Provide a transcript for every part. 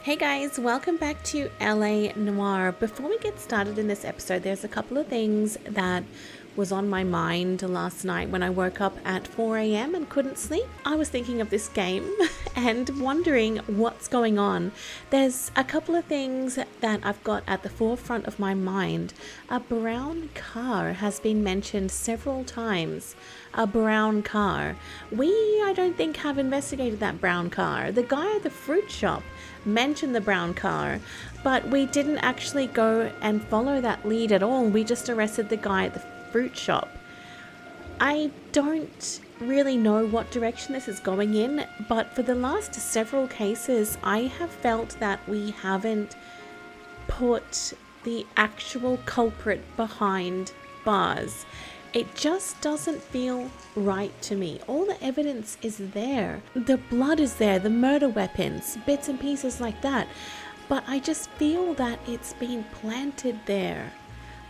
Hey guys, welcome back to LA Noire. Before we get started in this episode, there's a couple of things that was on my mind last night when I woke up at 4 a.m. and couldn't sleep. I was thinking of this game and wondering what's going on. There's a couple of things that I've got at the forefront of my mind. A brown car has been mentioned several times. A brown car. I don't think, have investigated that brown car. The guy at the fruit shop mentioned the brown car, but we didn't actually go and follow that lead at all. We just arrested the guy at the fruit shop. I don't really know what direction this is going in, but for the last several cases, I have felt that we haven't put the actual culprit behind bars. It just doesn't feel right to me. All the evidence is there. The blood is there, the murder weapons, bits and pieces like that. But I just feel that it's been planted there.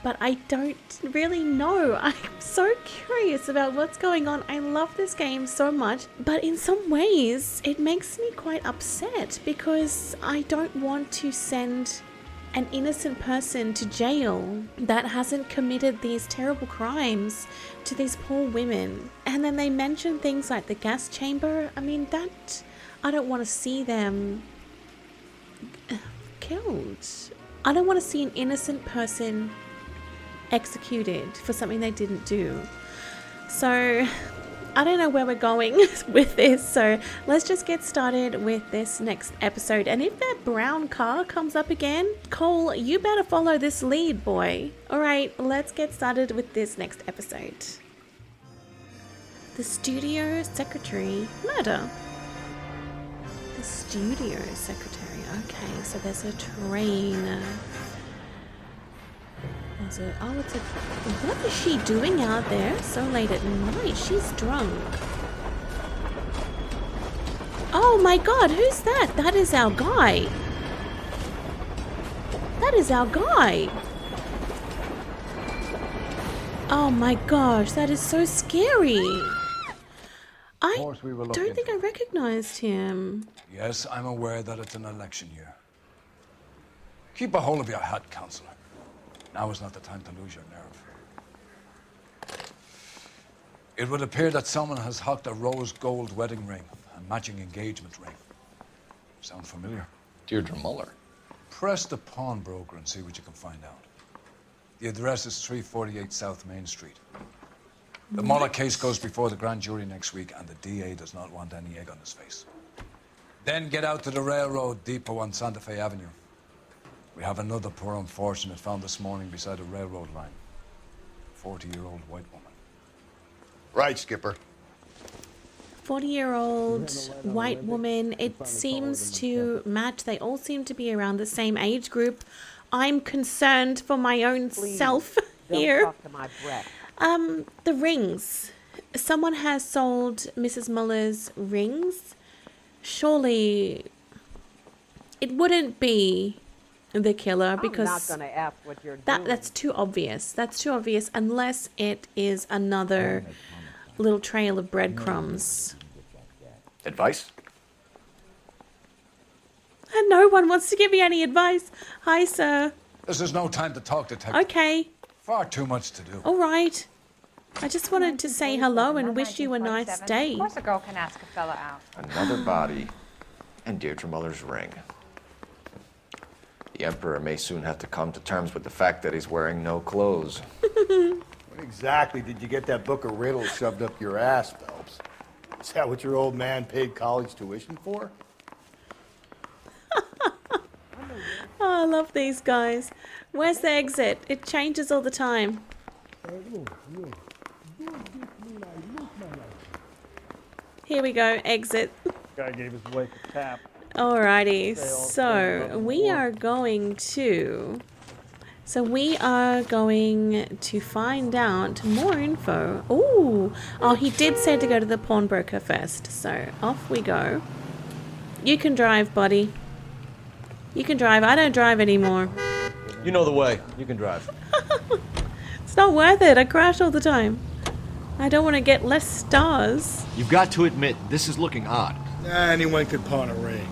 But I don't really know. I'm so curious about what's going on. I love this game so much. But in some ways, it makes me quite upset because I don't want to send an innocent person to jail that hasn't committed these terrible crimes to these poor women. And then they mention things like the gas chamber. I mean, that, I don't want to see them killed. I don't want to see an innocent person executed for something they didn't do. So I don't know where we're going with this, so let's just get started with this next episode. And if that brown car comes up again, Cole, you better follow this lead, boy. Alright, let's get started with this next episode. The studio secretary murder. The studio secretary. Okay, so there's a train. What is she doing out there so late at night? She's drunk. Oh my god, who's that? That is our guy. That is our guy. Oh my gosh, that is so scary. I don't think I recognized him. Yes, I'm aware that it's an election year. Keep a hold of your hat, Counselor. Now is not the time to lose your nerve. It would appear that someone has hocked a rose gold wedding ring and matching engagement ring. Sound familiar? Deirdre Muller. Press the pawnbroker and see what you can find out. The address is 348 South Main Street. The Muller case goes before the grand jury next week, and the DA does not want any egg on his face. Then get out to the railroad depot on Santa Fe Avenue. We have another poor unfortunate found this morning beside a railroad line. 40-year-old white woman. Right, Skipper. 40-year-old white woman. It seems to match. They all seem to be around the same age group. I'm concerned for my own self here. Talk to my breath. The rings. Someone has sold Mrs. Muller's rings. Surely it wouldn't be the killer, because I'm not gonna ask what you're doing. that's too obvious. That's too obvious, unless it is another little trail of breadcrumbs. Advice? And no one wants to give me any advice. Hi, sir. This is no time to talk, Detective. Okay. Far too much to do. All right. I just wanted to say hello and wish you a nice day. Of course a girl can ask a fella out. Another body and Deirdre Muller's ring. The Emperor may soon have to come to terms with the fact that he's wearing no clothes. When exactly did you get that book of riddles shoved up your ass, Phelps? Is that what your old man paid college tuition for? Oh, I love these guys. Where's the exit? It changes all the time. Here we go, exit. Guy gave his wife a tap. Alrighty, so we are going to find out more info. Oh, he did say to go to the pawnbroker first, so off we go. You can drive, buddy. You can drive. I don't drive anymore. You know the way. You can drive. It's not worth it. I crash all the time. I don't want to get less stars. You've got to admit, this is looking odd. Anyone could pawn a ring.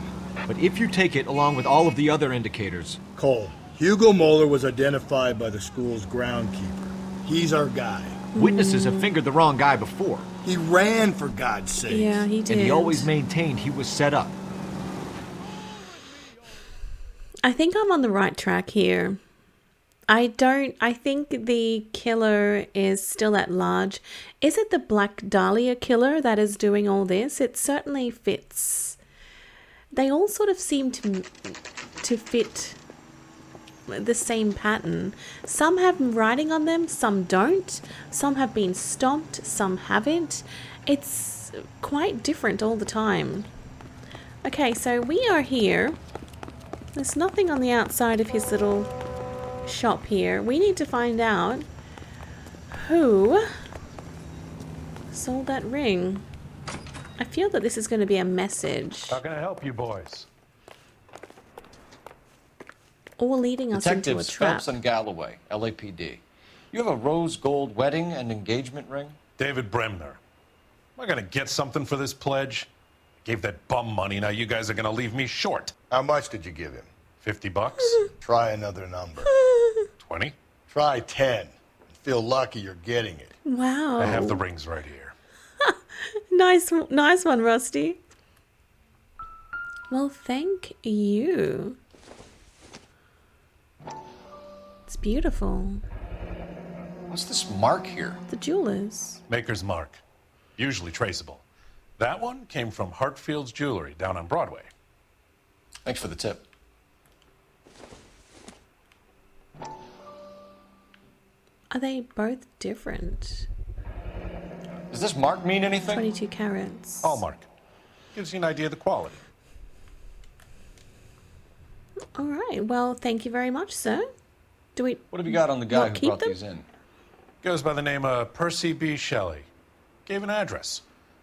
But if you take it along with all of the other indicators... Cole, Hugo Moeller was identified by the school's groundkeeper. He's our guy. Witnesses have fingered the wrong guy before. He ran, for God's sake. Yeah, he did. And he always maintained he was set up. I think I'm on the right track here. I think the killer is still at large. Is it the Black Dahlia killer that is doing all this? It certainly fits. They all sort of seem to fit the same pattern. Some have writing on them, some don't. Some have been stomped, some haven't. It's quite different all the time. Okay, so we are here. There's nothing on the outside of his little shop here. We need to find out who sold that ring. I feel that this is going to be a message. How can I help you boys? Or leading us into a Detectives trap. Phelps and Galloway, LAPD. You have a rose gold wedding and engagement ring? David Bremner. Am I gonna get something for this pledge? Gave that bum money, now you guys are gonna leave me short. How much did you give him? $50? Try another number. 20? Try 10. Feel lucky you're getting it. Wow. I have the rings right here. Nice one, Rusty. Well, thank you. It's beautiful. What's this mark here? The jewelers. Maker's mark. Usually traceable. That one came from Hartfield's Jewelry down on Broadway. Thanks for the tip. Are they both different? Does this mark mean anything? 22 carats. Hallmark. Gives you an idea of the quality. All right. Well, thank you very much, sir. Do we... What have you got on the guy What, who keep brought them? these in? Goes by the name of Percy B. Shelley. Gave an address.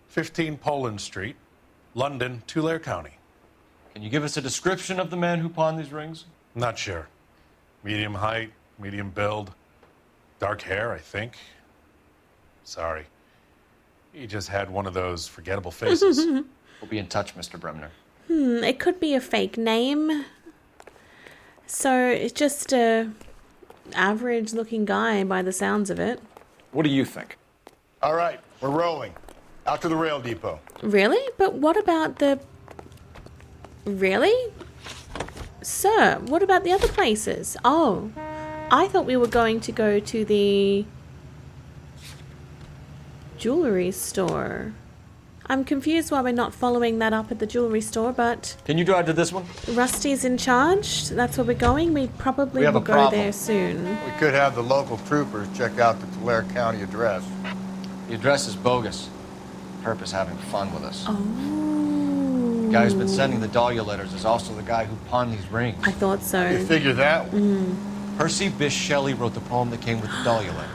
15 Poland Street, London, Tulare County. Can you give us a description of the man who pawned these rings? Not sure. Medium height, medium build. Dark hair, I think. Sorry. He just had one of those forgettable faces. We'll be in touch, Mr. Bremner. It could be a fake name. So it's just a average-looking guy by the sounds of it. What do you think? All right, we're rolling. Out to the rail depot. Really? But what about the... Really? Sir, what about the other places? Oh, I thought we were going to go to the jewelry store. I'm confused why we're not following that up at the jewelry store, but Can you drive to this one? Rusty's in charge. That's where we're going. We probably We have will a go problem. there soon. We could have the local troopers check out the Tulare County address. The address is bogus. Perp is having fun with us. Oh. The guy who's been sending the Dahlia letters is also the guy who pawned these rings. I thought You so. figure that one. Percy Bysshe Shelley wrote the poem that came with the Dahlia letter.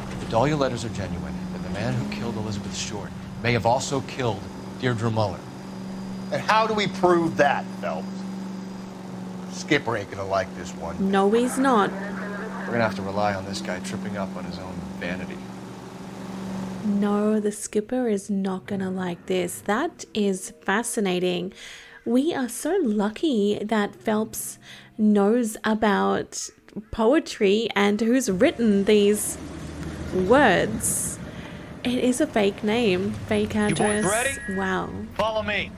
If the Dahlia letters are genuine, then the man who killed Elizabeth Short may have also killed Deirdre Muller. And how do we prove that, Phelps? Skipper ain't gonna like this one. No, he's not. We're gonna have to rely on this guy tripping up on his own vanity. No, the skipper is not gonna like this. That is fascinating. We are so lucky that Phelps knows about poetry and who's written these words. It is a fake name, fake address. ready? Wow, Follow me.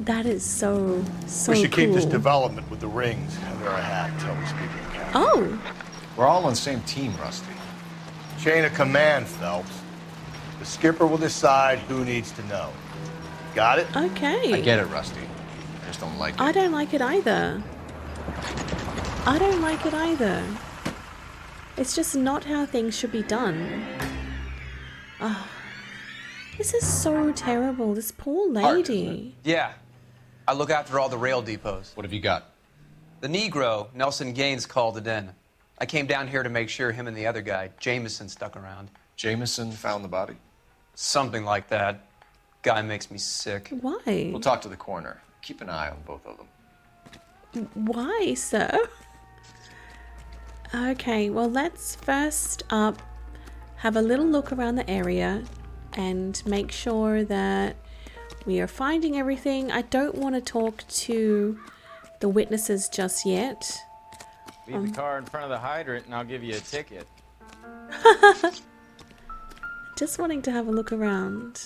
that is so We should keep this cool. development with the rings under our hat until we speak with the captain. Oh, We're all on the same team, Rusty. Chain of command, Phelps. The skipper will decide who needs to know. Got it? okay. I get it, Rusty. I just don't like it. I don't like it either. I don't like it either. It's just not how things should be done. Oh, this is so terrible. This poor lady. Yeah. I look after all the rail depots. What have you got? The Negro, Nelson Gaines, called it in. I came down here to make sure him and the other guy, Jameson, stuck around. Jameson found the body. Something like that. Guy makes me sick. Why? We'll talk to the coroner. Keep an eye on both of them. Why, sir? Okay, well, let's first up have a little look around the area and make sure that We are finding everything. I don't want to talk to the witnesses just yet. Leave the car in front of the hydrant and I'll give you a ticket. Just wanting to have a look around.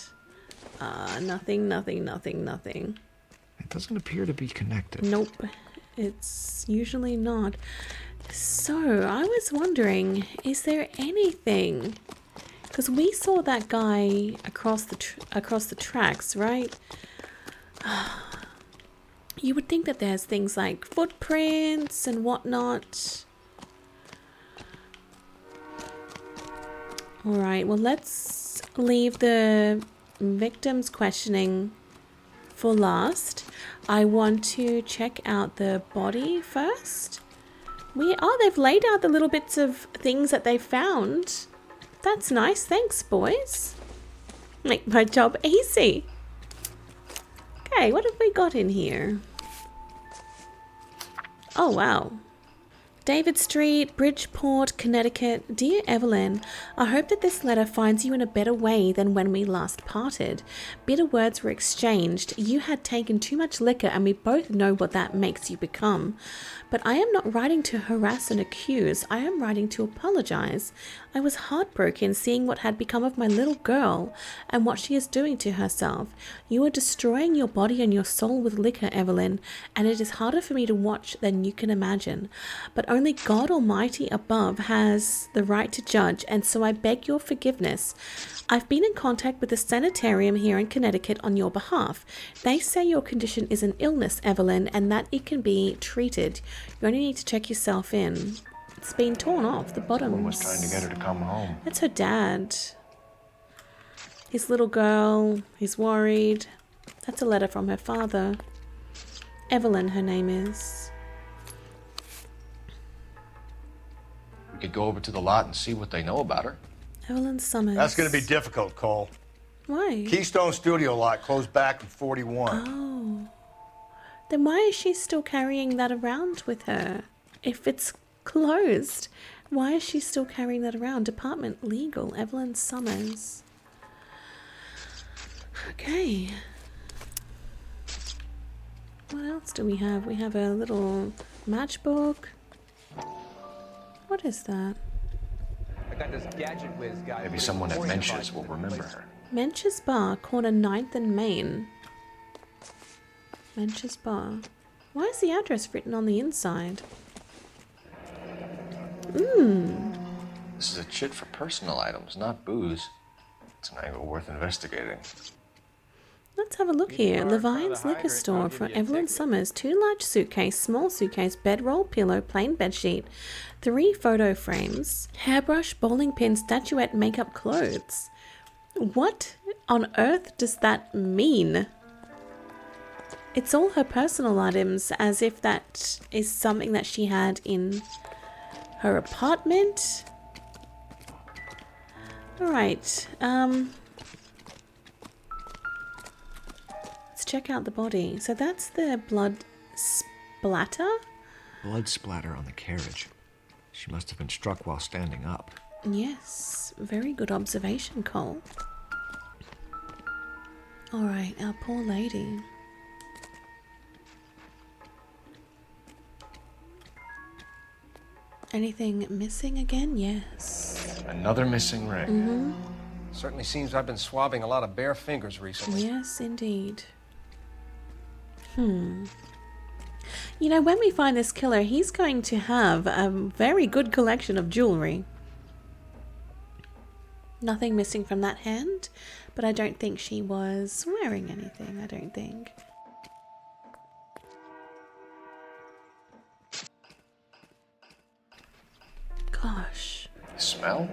Nothing. It doesn't appear to be connected. Nope. It's usually not. So, I was wondering, is there anything? Because we saw that guy across the tracks, right? You would think that there's things like footprints and whatnot. Alright, well, let's leave the victim's questioning for last. I want to check out the body first. They've laid out the little bits of things that they found. That's nice. Thanks, boys. Make my job easy. Okay, what have we got in here? Oh, wow. David Street, Bridgeport, Connecticut. Dear Evelyn, I hope that this letter finds you in a better way than when we last parted. Bitter words were exchanged. You had taken too much liquor and we both know what that makes you become. But I am not writing to harass and accuse. I am writing to apologize. I was heartbroken seeing what had become of my little girl and what she is doing to herself. You are destroying your body and your soul with liquor, Evelyn, and it is harder for me to watch than you can imagine. But only God Almighty above has the right to judge, and so I beg your forgiveness. I've been in contact with the sanitarium here in Connecticut on your behalf. They say your condition is an illness, Evelyn, and that it can be treated. You only need to check yourself in. It's been torn off, the bottom. Someone was trying to get her to come home. That's her dad. His little girl, he's worried. That's a letter from her father. Evelyn, her name is. We could go over to the lot and see what they know about her. Evelyn Summers. That's going to be difficult, Cole. Why? Keystone Studio lot closed back in 41. Oh. Then why is she still carrying that around with her? If it's closed, why is she still carrying that around? Department Legal, Evelyn Summers. Okay. What else do we have? We have a little matchbook. What is that? I got this gadget whiz guy. Maybe someone at Mensch's will remember her. Mensch's Bar, corner 9th and Main. Mensch's Bar. Why is the address written on the inside? This is a chit for personal items, not booze. It's an angle worth investigating. Let's have a look here. Levine's Liquor Store for Evelyn Summers. 2 large suitcase, small suitcase, bedroll, pillow, plain bedsheet, 3 photo frames, hairbrush, bowling pin, statuette, makeup, clothes. What on earth does that mean? It's all her personal items, as if that is something that she had in her apartment. Alright, let's check out the body. So that's the blood splatter? Blood splatter on the carriage. She must have been struck while standing up. Yes, very good observation, Cole. Alright, our poor lady. Anything missing again? Yes. Another missing ring. Certainly seems I've been swabbing a lot of bare fingers recently. Yes, indeed. You know, when we find this killer, he's going to have a very good collection of jewelry. Nothing missing from that hand, but I don't think she was wearing anything, I don't think. Gosh. The smell?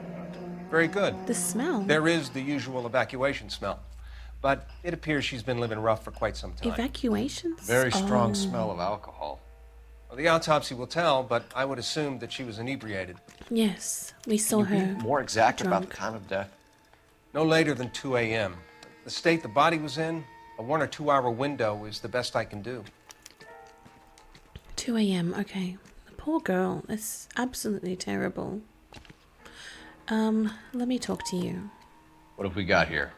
Very good. The smell. There is the usual evacuation smell, but it appears she's been living rough for quite some time. Evacuations? Very strong smell of alcohol. Well, the autopsy will tell, but I would assume that she was inebriated. Yes, we saw Can you her. be more exact about drunk. the time of death? No later than 2 a.m. The state the body was in, a 1 or 2 hour window is the best I can do. 2 a.m. Okay. The poor girl. It's absolutely terrible. Let me talk to you. What have we got here?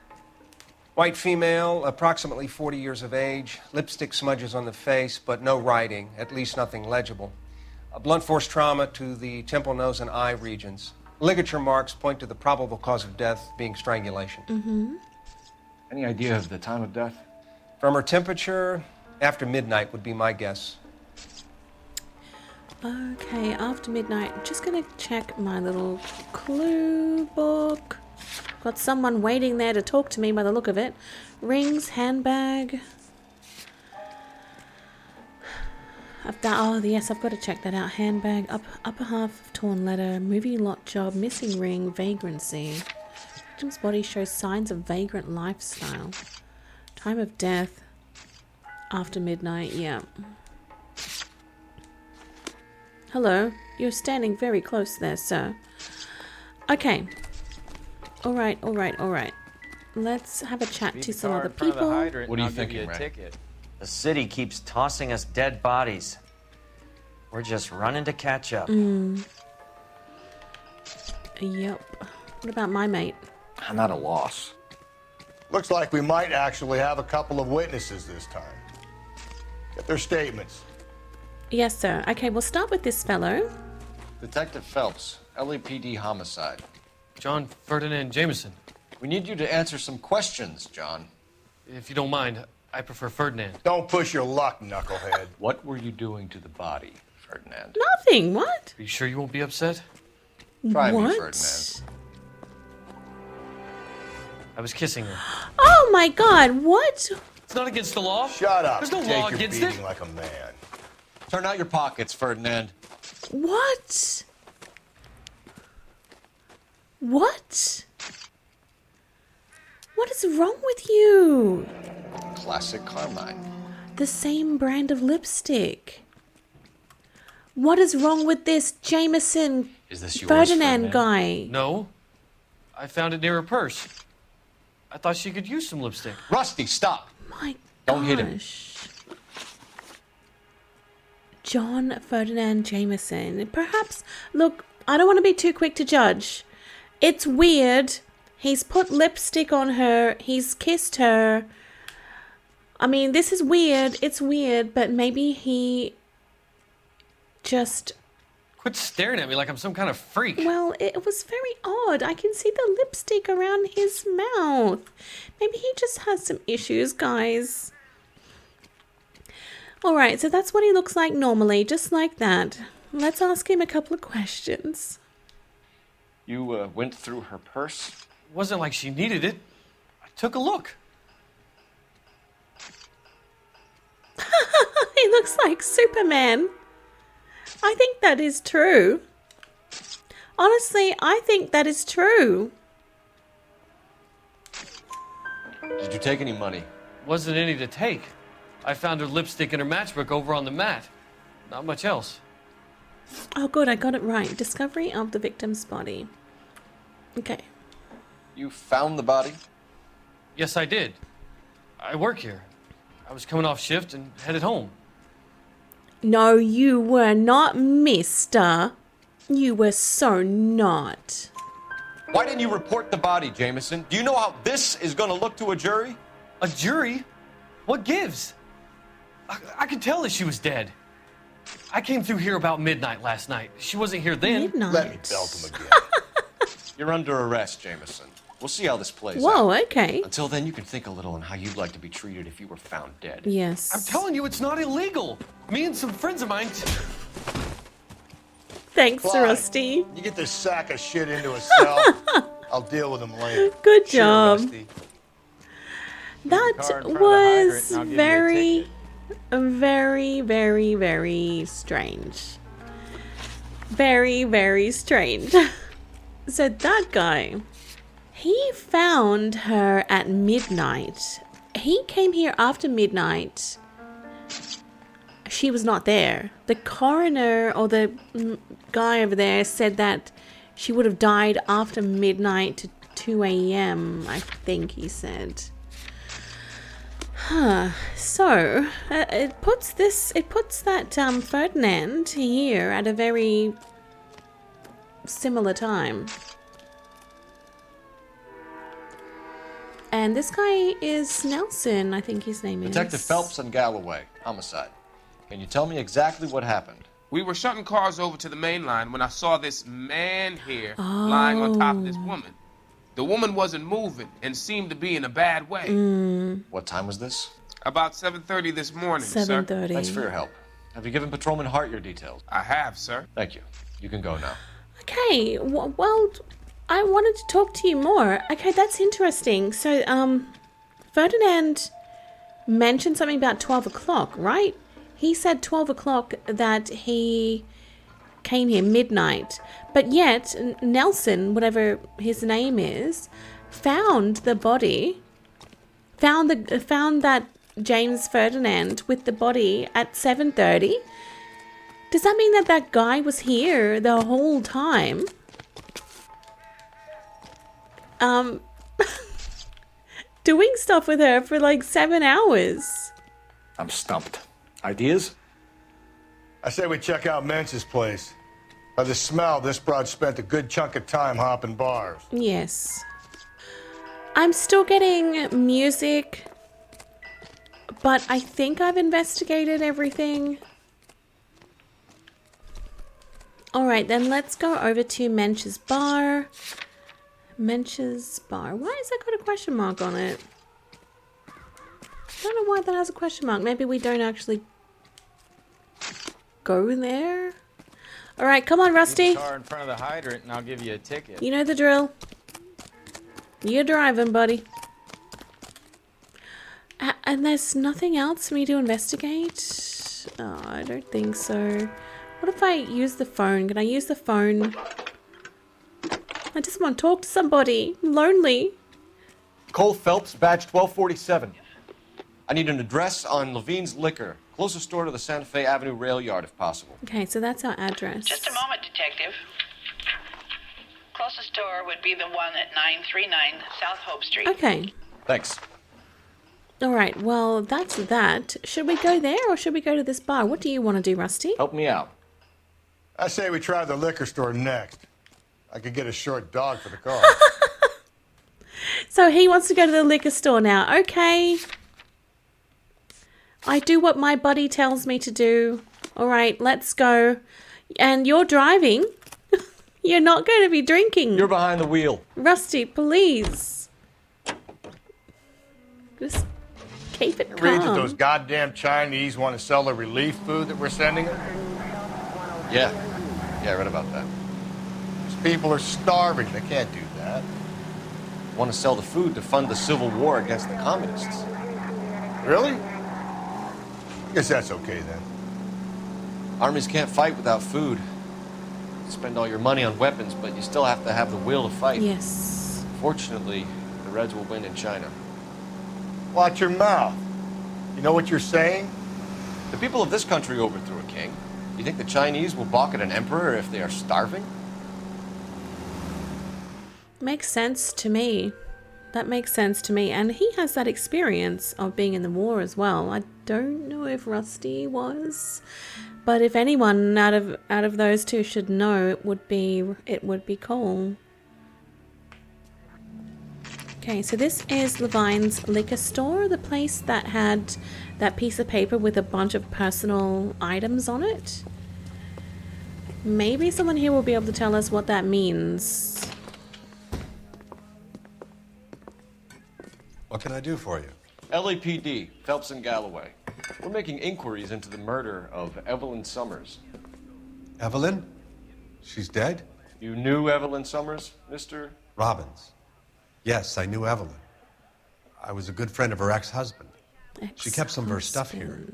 White female, approximately 40 years of age, lipstick smudges on the face, but no writing, at least nothing legible. A blunt force trauma to the temple, nose, and eye regions. Ligature marks point to the probable cause of death being strangulation. Mm-hmm. Any idea of the time of death? From her temperature, after midnight would be my guess. Okay, after midnight. Just gonna check my little clue book. Got someone waiting there to talk to me by the look of it. Rings, handbag. Oh, yes, I've got to check that out. Handbag, upper half of torn letter, movie lot job, missing ring, vagrancy. Victim's body shows signs of vagrant lifestyle. Time of death, after midnight, yeah. Hello, you're standing very close there, sir. Okay. Alright. Let's have a chat to some other people. What are you thinking, Ray? The city keeps tossing us dead bodies. We're just running to catch up. Yep. What about my mate? I'm at a loss. Looks like we might actually have a couple of witnesses this time. Get their statements. Yes, sir. Okay, we'll start with this fellow. Detective Phelps, LAPD homicide. John Ferdinand Jameson. We need you to answer some questions, John. If you don't mind, I prefer Ferdinand. Don't push your luck, knucklehead. What were you doing to the body, Ferdinand? Nothing. What? Are you sure you won't be upset? Try What? me, Ferdinand. I was kissing her. Oh my God! What? It's not against the law. Shut up. There's no Take law your against beating it. like a man. Turn out your pockets, Ferdinand. What? What? What is wrong with you? Classic Carmine. The same brand of lipstick. What is wrong with this Jameson Is this yours, Ferdinand guy? No. I found it near her purse. I thought she could use some lipstick. Rusty, stop. My Don't hit him. gosh. John Ferdinand Jameson. Perhaps, look, I don't want to be too quick to judge. It's weird. He's put lipstick on her. He's kissed her. I mean, this is weird. It's weird, but maybe he just... Quit staring at me like I'm some kind of freak. Well, it was very odd. I can see the lipstick around his mouth. Maybe he just has some issues, guys. Alright, so that's what he looks like normally, just like that. Let's ask him a couple of questions. You went through her purse? It wasn't like she needed it. I took a look. He looks like Superman. I think that is true. Honestly, I think that is true. Did you take any money? Wasn't any to take. I found her lipstick in her matchbook over on the mat. Not much else. Oh, good, I got it right. Discovery of the victim's body. Okay. You found the body? Yes, I did. I work here. I was coming off shift and headed home. No, you were not, mister. You were so not. Why didn't you report the body, Jameson? Do you know how this is going to look to a jury? A jury? What gives? I could tell that she was dead. I came through here about midnight last night. She wasn't here then. Midnight. Let me belt him again. You're under arrest, Jameson. We'll see how this plays out. Whoa, okay. Until then, you can think a little on how you'd like to be treated if you were found dead. Yes. I'm telling you, it's not illegal. Me and some friends of mine... Thanks, Clyde, Rusty. You get this sack of shit into a cell. I'll deal with him later. Good Sure, job. Rusty. That card in front of the was hydrant and I'll give you a very, ticket. very, very, very strange. Very, very strange. So that guy, he found her at midnight. He came here after midnight. She was not there. The coroner or the guy over there said that she would have died after midnight to 2 a.m., I think he said. Huh. So, it puts that Ferdinand here at a very similar time. And this guy is Nelson, I think his name is. Detective Phelps and Galloway, homicide. Can you tell me exactly what happened? We were shutting cars over to the main line when I saw this man here lying on top of this woman. The woman wasn't moving and seemed to be in a bad way. What time was this? About 7:30 this morning, sir. 7:30. Thanks for your help. Have you given Patrolman Hart your details? I have, sir. Thank you. You can go now. Okay, well, I wanted to talk to you more. Okay, that's interesting. So, Ferdinand mentioned something about 12 o'clock, right? He said 12 o'clock that he came here midnight. But yet, Nelson, whatever his name is, found the body, found that James Ferdinand with the body at 7:30. Does that mean that that guy was here the whole time? Doing stuff with her for like 7 hours. I'm stumped. Ideas? I say we check out Mensch's place. By the smell, this broad spent a good chunk of time hopping bars. Yes. I'm still getting music, but I think I've investigated everything. Alright, then let's go over to Mensch's bar. Mensch's bar. Why has that got a question mark on it? I don't know why that has a question mark. Maybe we don't actually go there. Alright, come on, Rusty. Car in front of the hydrant and I'll give you a ticket. You know the drill. You're driving, buddy. And there's nothing else for me to investigate? Oh, I don't think so. What if I use the phone? Can I use the phone? I just want to talk to somebody. I'm lonely. Cole Phelps, badge 1247. I need an address on Levine's Liquor. Closest store to the Santa Fe Avenue rail yard, if possible. Okay, so that's our address. Just a moment, detective. Closest store would be the one at 939 South Hope Street. Okay. Thanks. Alright, well, that's that. Should we go there or should we go to this bar? What do you want to do, Rusty? Help me out. I say we try the liquor store next. I could get a short dog for the car. So he wants to go to the liquor store now. Okay. I do what my buddy tells me to do. Alright, let's go. And you're driving. You're not going to be drinking. You're behind the wheel. Rusty, please. Just keep it calm. Reads that those goddamn Chinese want to sell the relief food that we're sending them? Yeah, I read about that. These people are starving. They can't do that. Want to sell the food to fund the civil war against the communists. Really? Guess that's okay then. Armies can't fight without food. You spend all your money on weapons, but you still have to have the will to fight. Yes. Fortunately, the Reds will win in China. Watch your mouth. You know what you're saying? The people of this country overthrew a king. You think the Chinese will balk at an emperor if they are starving? Makes sense to me. That makes sense to me. And he has that experience of being in the war as well. I don't know if Rusty was, but if anyone out of those two should know, it would be Cole. Okay, so this is Levine's Liquor Store, the place that had that piece of paper with a bunch of personal items on it. Maybe someone here will be able to tell us what that means. What can I do for you? LAPD, Phelps and Galloway. We're making inquiries into the murder of Evelyn Summers. Evelyn? She's dead? You knew Evelyn Summers, Mr. Robbins. Yes, I knew Evelyn. I was a good friend of her ex-husband. She kept some of her stuff here.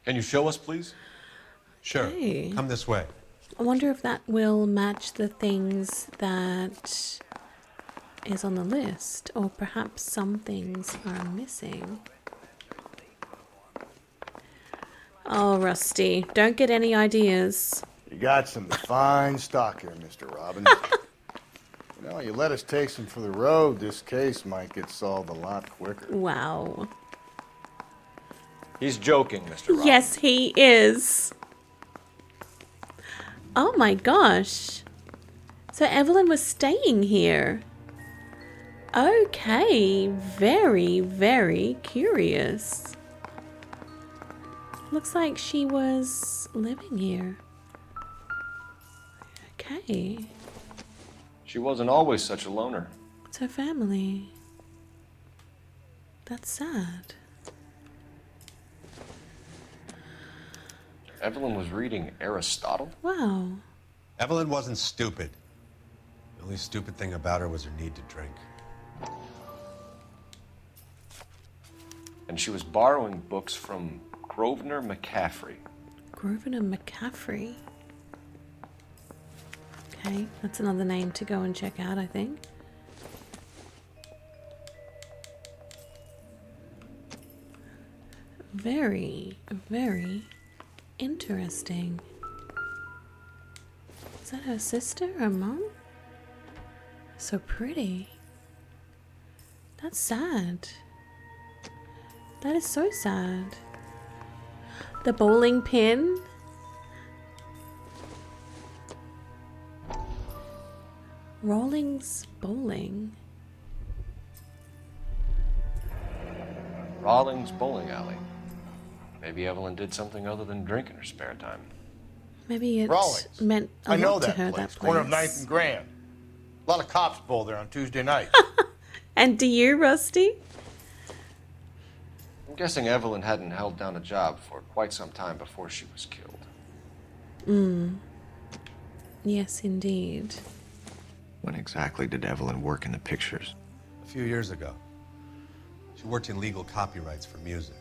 Can you show us, please? Sure. Okay. Come this way. I wonder if that will match the things that is on the list, or perhaps some things are missing. Oh, Rusty, don't get any ideas. You got some fine stock here, Mr. Robbins. You know, you let us take some for the road, this case might get solved a lot quicker. Wow. He's joking, Mr. Robbins. Yes, he is. Oh my gosh. So Evelyn was staying here. Okay, very, very curious. Looks like she was living here. Okay. She wasn't always such a loner. It's her family. That's sad. Evelyn was reading Aristotle? Wow. Evelyn wasn't stupid. The only stupid thing about her was her need to drink. And she was borrowing books from Grosvenor McCaffrey. Grosvenor McCaffrey. Okay, that's another name to go and check out, I think. Very, very interesting. Is that her sister or mom? So pretty. That's sad. That is so sad. The bowling pin. Rawlings Bowling. Rawlings Bowling Alley. Maybe Evelyn did something other than drink in her spare time. Maybe it Rawlings. meant a I know lot to that her, place. that place. Corner of 9th and Grand. A lot of cops bowl there on Tuesday night. And do you, Rusty? I'm guessing Evelyn hadn't held down a job for quite some time before she was killed. Yes, indeed. When exactly did Evelyn work in the pictures? A few years ago. She worked in legal copyrights for music.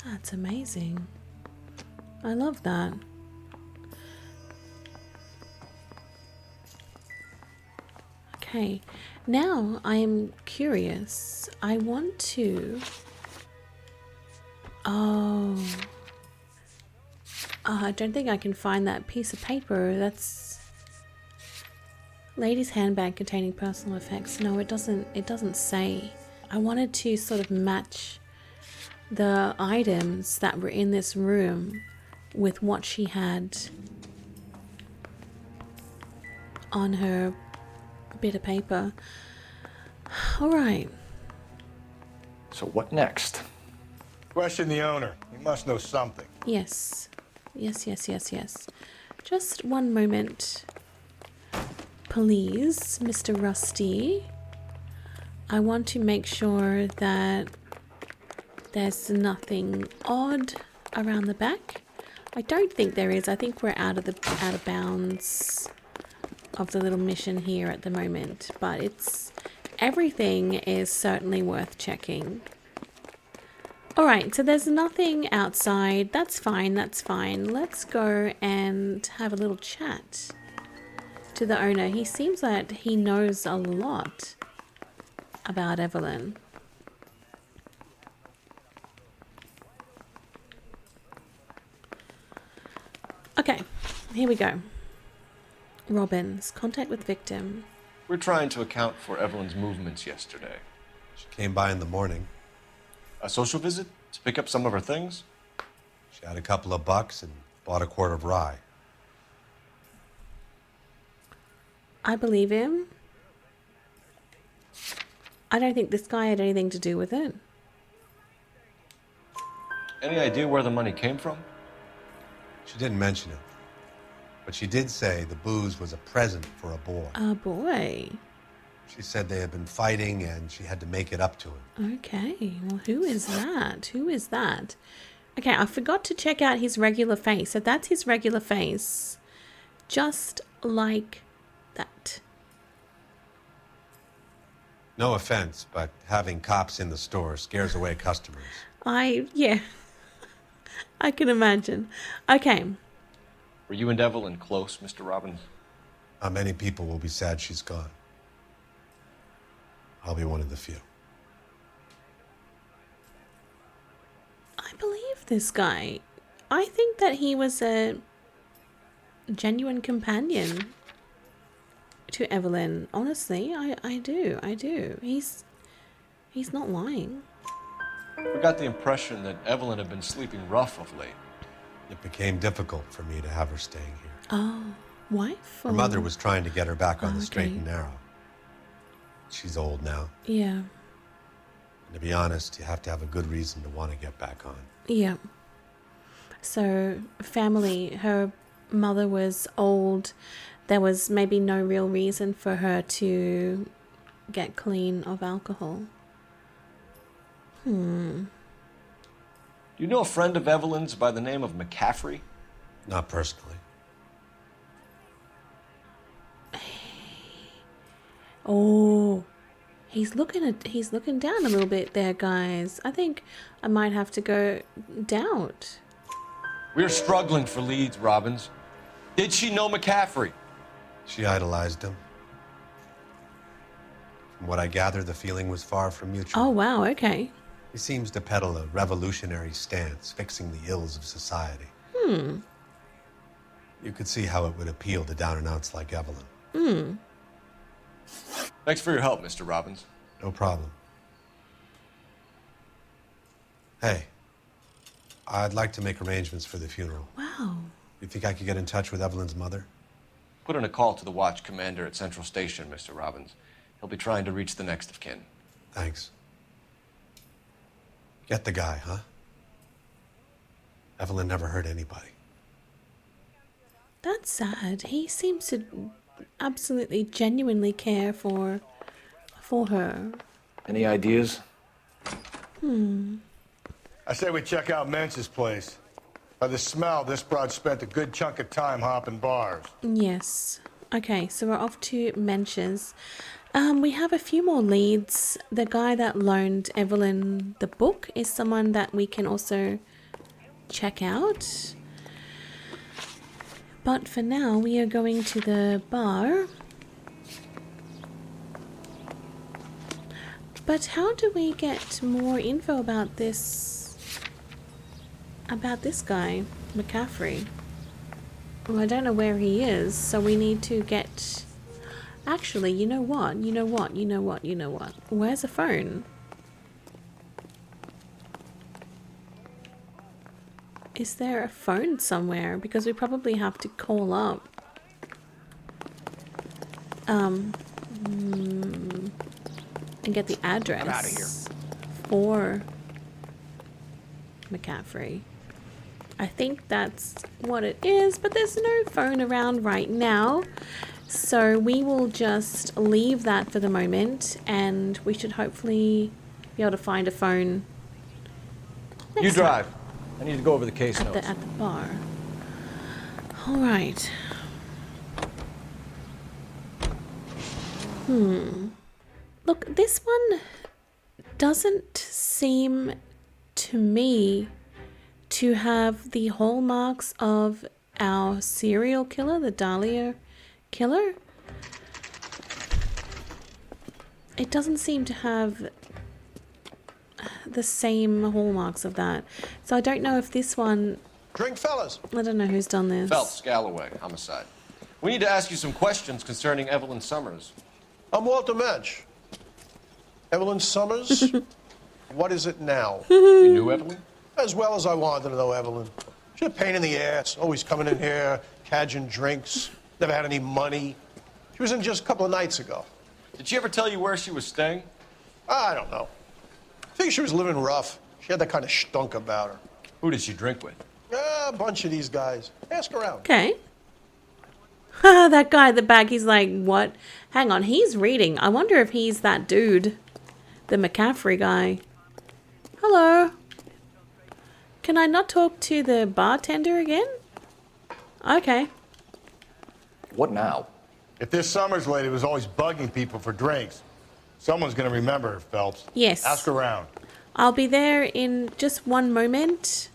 That's amazing. I love that. Okay, now I am curious. I want to... Oh, I don't think I can find that piece of paper. That's lady's handbag containing personal effects. No, it doesn't say. I wanted to sort of match the items that were in this room with what she had on her bit of paper. All right. So what next? Question the owner. He must know something. Yes. Yes. Just one moment, please, Mr. Rusty. I want to make sure that there's nothing odd around the back. I don't think there is. I think we're out of bounds of the little mission here at the moment, but everything is certainly worth checking. All right, so there's nothing outside. That's fine. Let's go and have a little chat to the owner. He seems like he knows a lot about Evelyn. Okay, here we go. Robbins, contact with victim. We're trying to account for Evelyn's movements yesterday. She came by in the morning. A social visit to pick up some of her things? She had a couple of bucks and bought a quart of rye. I believe him. I don't think this guy had anything to do with it. Any idea where the money came from? She didn't mention it. But she did say the booze was a present for a boy. A boy. She said they had been fighting and she had to make it up to him. Okay, well, who is that? Okay, I forgot to check out his regular face. So that's his regular face. Just like that. No offense, but having cops in the store scares away customers. Yeah. I can imagine. Okay. Were you and Evelyn close, Mr. Robbins? Many people will be sad she's gone. I'll be one of the few. I believe this guy. I think that he was a genuine companion to Evelyn. Honestly, I do. He's not lying. We got the impression that Evelyn had been sleeping rough of late. It became difficult for me to have her staying here. Oh. Wife? Her mother was trying to get her back on the straight okay. and narrow. She's old now. Yeah. And to be honest, you have to have a good reason to want to get back on. Yeah. So, family, her mother was old. There was maybe no real reason for her to get clean of alcohol. Do you know a friend of Evelyn's by the name of McCaffrey? Not personally. Oh, he's looking down a little bit there, guys. I think I might have to go doubt. We're struggling for leads, Robbins. Did she know McCaffrey? She idolized him. From what I gather, the feeling was far from mutual. Oh, wow, okay. He seems to peddle a revolutionary stance, fixing the ills of society. You could see how it would appeal to down-and-outs like Evelyn. Thanks for your help, Mr. Robbins. No problem. Hey, I'd like to make arrangements for the funeral. Wow. You think I could get in touch with Evelyn's mother? Put in a call to the watch commander at Central Station, Mr. Robbins. He'll be trying to reach the next of kin. Thanks. Get the guy, huh? Evelyn never hurt anybody. That's sad. He seems to absolutely genuinely care for her. Any ideas? I say we check out Mensch's place. By the smell, this broad spent a good chunk of time hopping bars. Yes. Okay, so we're off to Mensch's. We have a few more leads. The guy that loaned Evelyn the book is someone that we can also check out. But for now, we are going to the bar. But how do we get more info about this guy, McCaffrey? Well, I don't know where he is, so we need to get... Actually, you know what? Where's the phone? Is there a phone somewhere? Because we probably have to call up. And get the address. I'm outta here. For McCaffrey. I think that's what it is, but there's no phone around right now. So we will just leave that for the moment, and we should hopefully be able to find a phone. You drive. I need to go over the case At notes. the bar. All right. Look, this one doesn't seem to me to have the hallmarks of our serial killer, the Dahlia killer. It doesn't seem to have the same hallmarks of that. So I don't know if this one... Drink, fellas. I don't know who's done this. Phelps, Galloway, homicide. We need to ask you some questions concerning Evelyn Summers. I'm Walter Mensch. Evelyn Summers? What is it now? You knew Evelyn? As well as I wanted to know Evelyn. She's a pain in the ass, always coming in here, cadging drinks, never had any money. She was in just a couple of nights ago. Did she ever tell you where she was staying? I don't know. I think she was living rough. She had that kind of stunk about her. Who did she drink with? A bunch of these guys. Ask around. Okay. That guy at the back, he's like, what? Hang on, he's reading. I wonder if he's that dude. The McCaffrey guy. Hello. Can I not talk to the bartender again? Okay. What now? If this Summers lady was always bugging people for drinks, someone's gonna remember her, Phelps. Yes. Ask around. I'll be there in just one moment.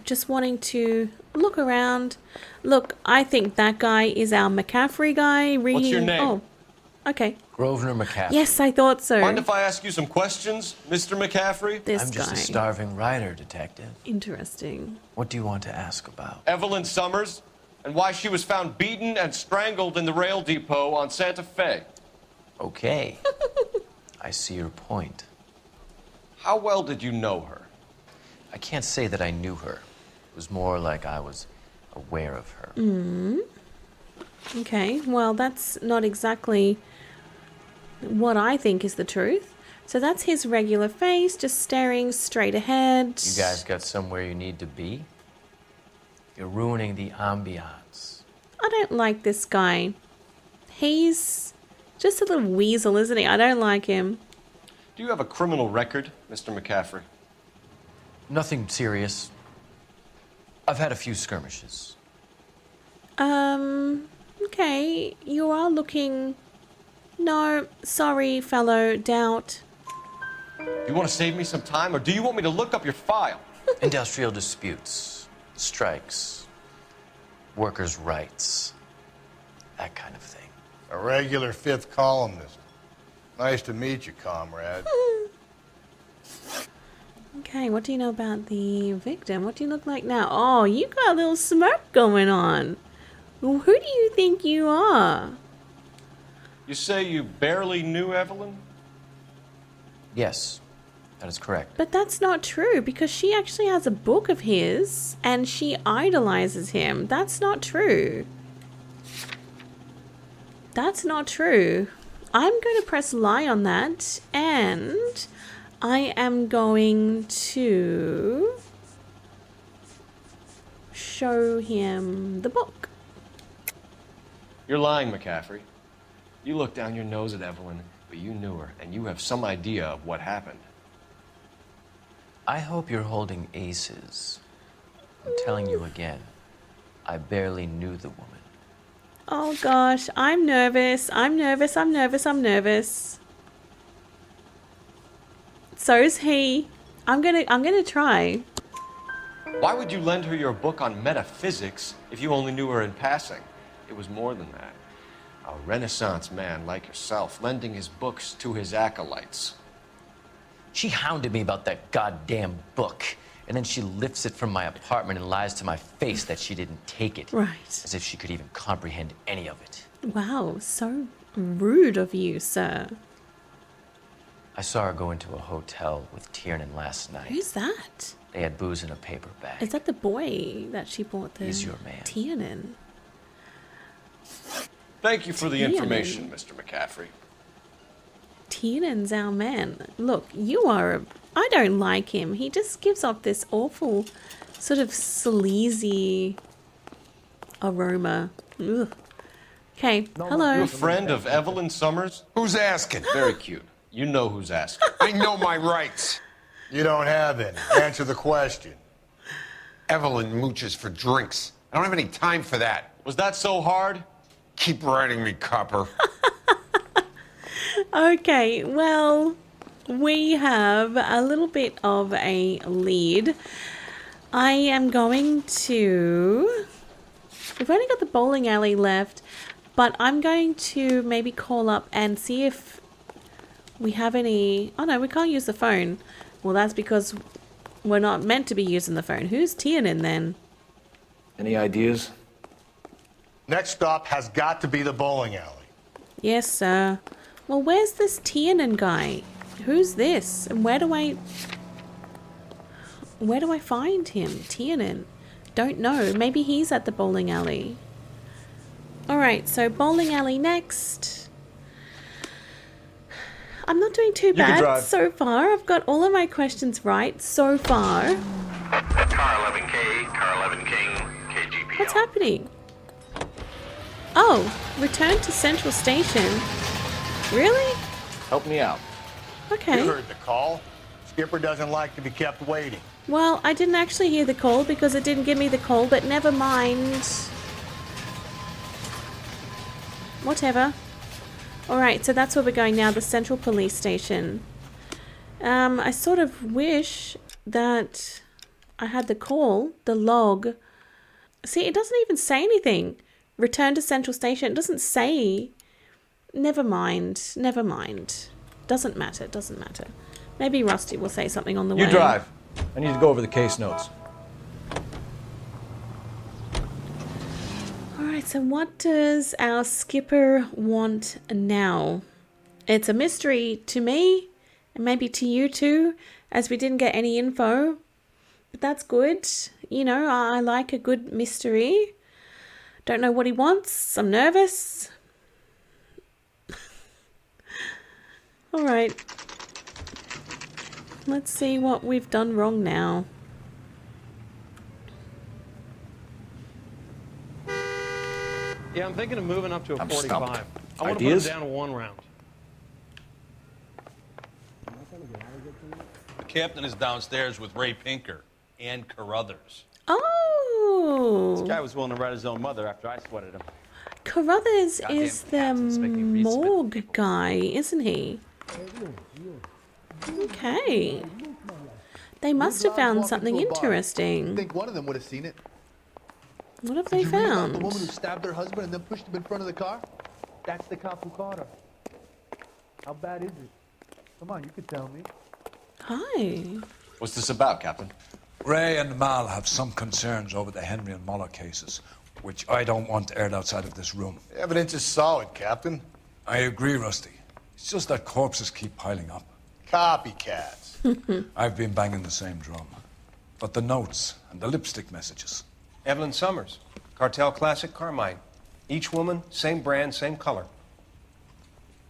Just wanting to look around. Look, I think that guy is our McCaffrey guy. What's your name? Oh, okay. Grosvenor McCaffrey. Yes, I thought so. Mind if I ask you some questions, Mr. McCaffrey? This I'm just guy. a starving writer, detective. Interesting. What do you want to ask about? Evelyn Summers, and why she was found beaten and strangled in the rail depot on Santa Fe. Okay. I see your point. How well did you know her? I can't say that I knew her. It was more like I was aware of her. Okay, well, that's not exactly what I think is the truth. So that's his regular face, just staring straight ahead. You guys got somewhere you need to be? You're ruining the ambiance. I don't like this guy. He's just a little weasel, isn't he? I don't like him. Do you have a criminal record, Mr. McCaffrey? Nothing serious. I've had a few skirmishes. Okay, you are looking... No, sorry, fellow doubt. You want to save me some time, or do you want me to look up your file? Industrial disputes, strikes, workers' rights, that kind of thing. A regular fifth columnist. Nice to meet you, comrade. Okay, what do you know about the victim? What do you look like now? Oh, you got a little smirk going on. Who do you think you are? You say you barely knew Evelyn? Yes, that is correct. But that's not true, because she actually has a book of his and she idolizes him. That's not true. That's not true. I'm going to press lie on that, and I am going to show him the book. You're lying, McCaffrey. You looked down your nose at Evelyn, but you knew her, and you have some idea of what happened. I hope you're holding aces. I'm telling you again, I barely knew the woman. Oh gosh, I'm nervous. I'm nervous. I'm nervous. I'm nervous. So's he. I'm gonna try. Why would you lend her your book on metaphysics if you only knew her in passing? It was more than that. A Renaissance man like yourself, lending his books to his acolytes. She hounded me about that goddamn book, and then she lifts it from my apartment and lies to my face that she didn't take it. Right. As if she could even comprehend any of it. Wow, so rude of you, sir. I saw her go into a hotel with Tiernan last night. Who's that? They had booze in a paper bag. Is that the boy that she bought the He's your man. Tiernan? Thank you for the Tiernan. information, Mr. McCaffrey. Tiernan's our man. Look, you are a... I don't like him. He just gives off this awful sort of sleazy aroma. Ugh. Okay, hello. You a friend of Evelyn Summers? Who's asking? Very cute. You know who's asking. I know my rights. You don't have any. Answer the question. Evelyn mooches for drinks. I don't have any time for that. Was that so hard? Keep writing me, copper. Okay, well, we have a little bit of a lead. I am going to... We've only got the bowling alley left, but I'm going to maybe call up and see if we have any... Oh no, we can't use the phone. Well, that's because we're not meant to be using the phone. Who's Tiernan then? Any ideas? Next stop has got to be the bowling alley. Yes, sir. Well, where's this Tiernan guy? Who's this? And where do I find him? Tiernan. Don't know. Maybe he's at the bowling alley. Alright, so bowling alley next. I'm not doing too bad so far. I've got all of my questions right so far. Car 11K, Car 11 King, KGP. What's happening? Oh, return to Central Station. Really? Help me out. Okay. You heard the call. Skipper doesn't like to be kept waiting. Well, I didn't actually hear the call because it didn't give me the call, but never mind. Whatever. Alright, so that's where we're going now, the Central Police Station. I sort of wish that I had the call, the log. See, it doesn't even say anything. Return to Central Station. It doesn't say... Never mind. Never mind. Doesn't matter. Doesn't matter. Maybe Rusty will say something on the way. You drive. I need to go over the case notes. Alright, so what does our skipper want now? It's a mystery to me, and maybe to you too, as we didn't get any info. But that's good. You know, I like a good mystery. Don't know what he wants. I'm nervous. All right. Let's see what we've done wrong now. Yeah, I'm thinking of moving up to a I'm 45. stumped. I want to put him down to 1 round. The captain is downstairs with Ray Pinker and Carruthers. Oh. This guy was willing to write his own mother after I sweated him. Carruthers is the morgue guy, isn't he? Okay. They must have found something interesting. I think one of them would have seen it. What have they Did you read about found? the woman who stabbed her husband and then pushed him in front of the car? That's the cop who caught her. How bad is it? Come on, you could tell me. Hi. What's this about, Captain? Ray and Mal have some concerns over the Henry and Muller cases, which I don't want aired outside of this room. The evidence is solid, Captain. I agree, Rusty. It's just that corpses keep piling up. Copycats. I've been banging the same drum. But the notes and the lipstick messages. Evelyn Summers, Cartel Classic Carmine. Each woman, same brand, same color.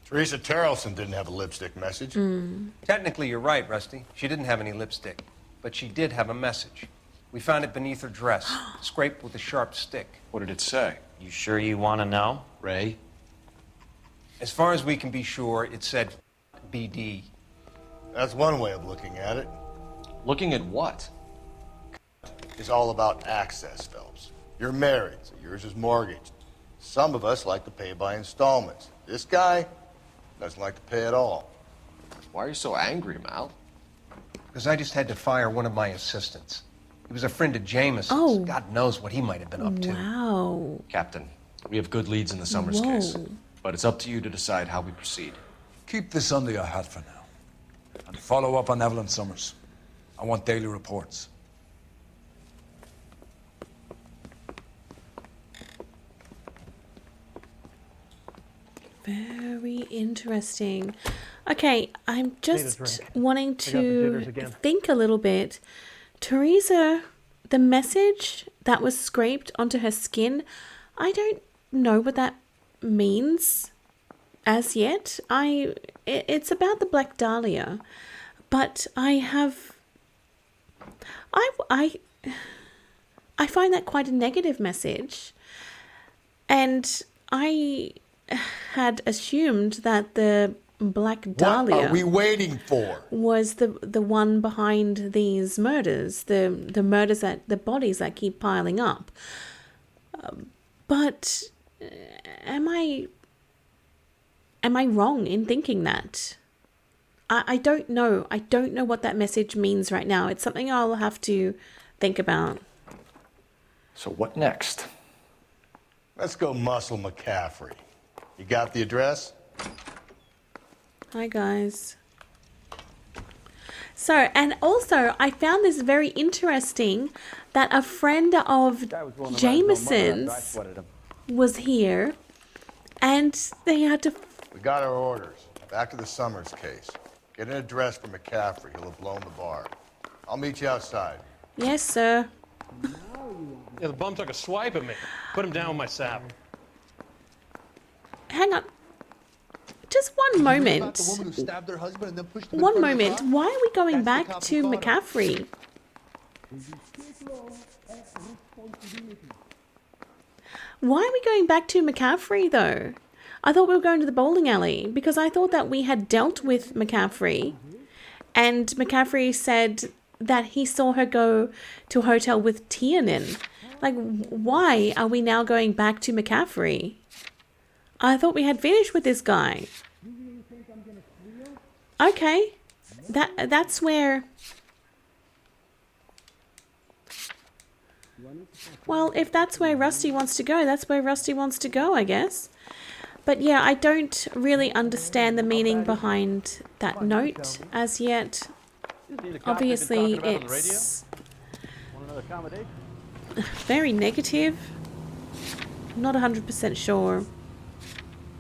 Teresa Terrelson didn't have a lipstick message. Technically, you're right, Rusty. She didn't have any lipstick, but she did have a message. We found it beneath her dress, scraped with a sharp stick. What did it say? You sure you want to know? Ray? As far as we can be sure, it said BD. That's one way of looking at it. Looking at what? It's all about access, Phelps. You're married, so yours is mortgaged. Some of us like to pay by installments. This guy doesn't like to pay at all. Why are you so angry, Mal? Because I just had to fire one of my assistants. He was a friend of Jameson's. Oh. God knows what he might have been up to. Wow. Captain, we have good leads in the Summers Whoa. case, but it's up to you to decide how we proceed. Keep this under your hat for now. And follow up on Evelyn Summers. I want daily reports. Very interesting. Okay, I'm just drink. wanting the to jitters again. think a little bit. Teresa, the message that was scraped onto her skin, I don't know what that means as yet. It's about the Black Dahlia, but I find that quite a negative message, and I had assumed that the Black Dahlia What are we waiting for? was the one behind these murders, the murders the bodies that keep piling up. But am I wrong in thinking that? I don't know. I don't know what that message means right now. It's something I'll have to think about. So what next? Let's go muscle McCaffrey. You got the address? Hi, guys. So, and also, I found this very interesting that a friend of Jameson's was here, and they had to... We got our orders. Back to the Summers case. Get an address for McCaffrey. He'll have blown the bar. I'll meet you outside. Yes, sir. Yeah, the bum took a swipe at me. Put him down with my sap. Hang on. Just one moment. About the woman who stabbed her husband and then pushed him in One front of the moment. car? Why are we going That's the back cop to who caught her. McCaffrey? Why are we going back to McCaffrey, though? I thought we were going to the bowling alley, because I thought that we had dealt with McCaffrey, and McCaffrey said that he saw her go to a hotel with Tiernan. Like, why are we now going back to McCaffrey? I thought we had finished with this guy. Okay. That's where... Well, if that's where Rusty wants to go, that's where Rusty wants to go, I guess. But yeah, I don't really understand the meaning behind that note as yet. Obviously, it's very negative. Not 100% sure.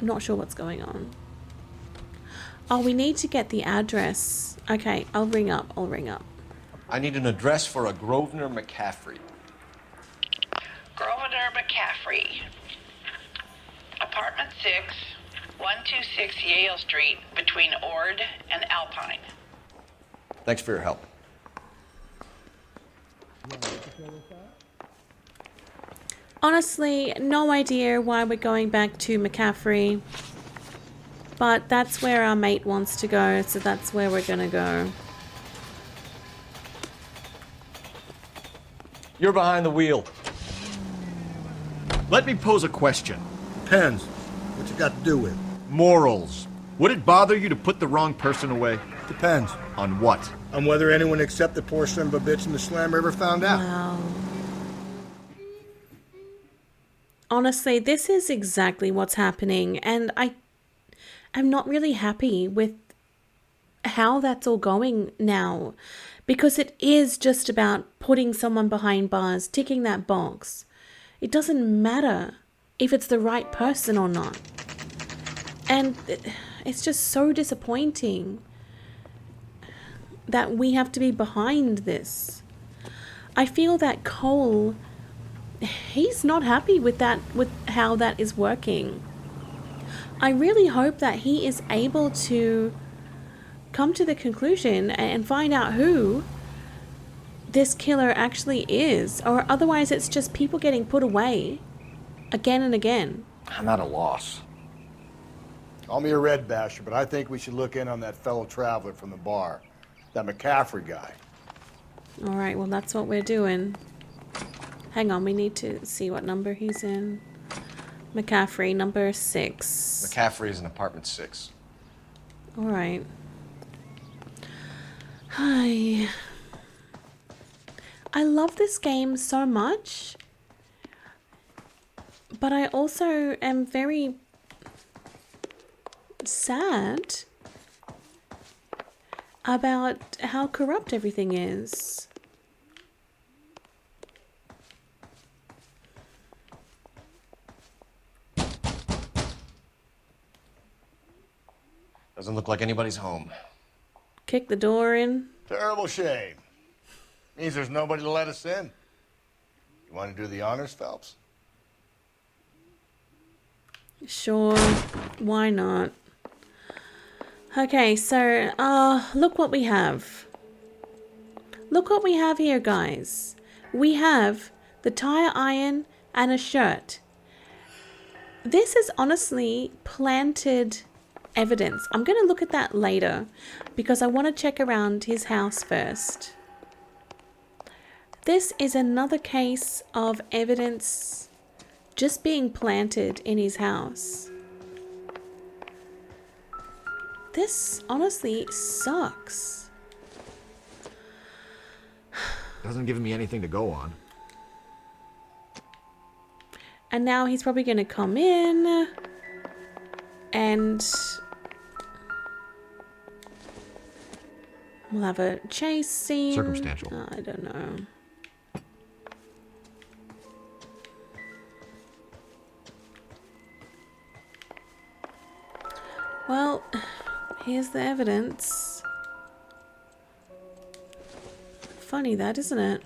Not sure what's going on. Oh, we need to get the address. Okay, I'll ring up. I need an address for a Grosvenor McCaffrey. Grosvenor McCaffrey, Apartment 6, 126 Yale Street, between Ord and Alpine. Thanks for your help. Honestly, no idea why we're going back to McCaffrey. But that's where our mate wants to go, so that's where we're gonna go. You're behind the wheel. Let me pose a question. Depends. What you got to do with? Morals. Would it bother you to put the wrong person away? Depends. On what? On whether anyone except the poor son of a bitch in the slammer ever found out. Wow. Honestly, this is exactly what's happening, and I'm not really happy with how that's all going now, because it is just about putting someone behind bars, ticking that box. It doesn't matter if it's the right person or not. And it's just so disappointing that we have to be behind this. I feel that Cole, he's not happy with how that is working. I really hope that he is able to come to the conclusion and find out who this killer actually is, or otherwise it's just people getting put away again and again. I'm at a loss. Call me a red basher, but I think we should look in on that fellow traveler from the bar. That McCaffrey guy. All right, well, that's what we're doing. Hang on, we need to see what number he's in. McCaffrey, number 6. McCaffrey is in apartment 6. All right. Hi. I love this game so much, but I also am very sad about how corrupt everything is. Doesn't look like anybody's home. Kick the door in. Terrible shame. Means there's nobody to let us in. You want to do the honors, Phelps? Sure, why not? Okay, so, look what we have. Look what we have here, guys. We have the tire iron and a shirt. This is honestly planted evidence. I'm going to look at that later because I want to check around his house first. This is another case of evidence just being planted in his house. This honestly sucks. Doesn't give me anything to go on. And now he's probably going to come in and we'll have a chase scene. Circumstantial. I don't know. Well, here's the evidence. Funny that, isn't it?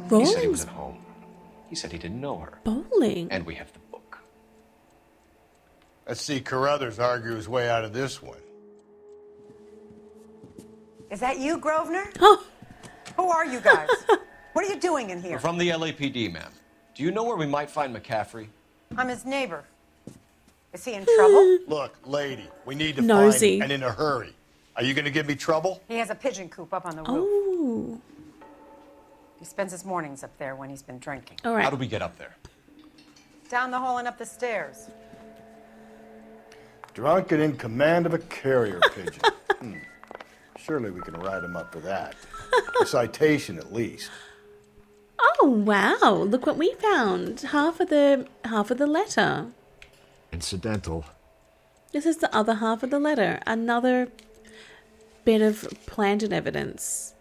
He said he was at home. He said he didn't know her. Bowling. And we have the book. Let's see Carruthers argue his way out of this one. Is that you, Grosvenor? Oh. Who are you guys? What are you doing in here? We're from the LAPD, ma'am. Do you know where we might find McCaffrey? I'm his neighbor. Is he in trouble? Look, lady, we need to Nosy. find him, and in a hurry. Are you going to give me trouble? He has a pigeon coop up on the roof. Oh. He spends his mornings up there when he's been drinking. All right. How do we get up there? Down the hall and up the stairs. Drunk and in command of a carrier pigeon. Surely we can write him up for that. A citation, at least. Oh wow! Look what we found. Half of the letter. Incidental. This is the other half of the letter. Another bit of planted evidence.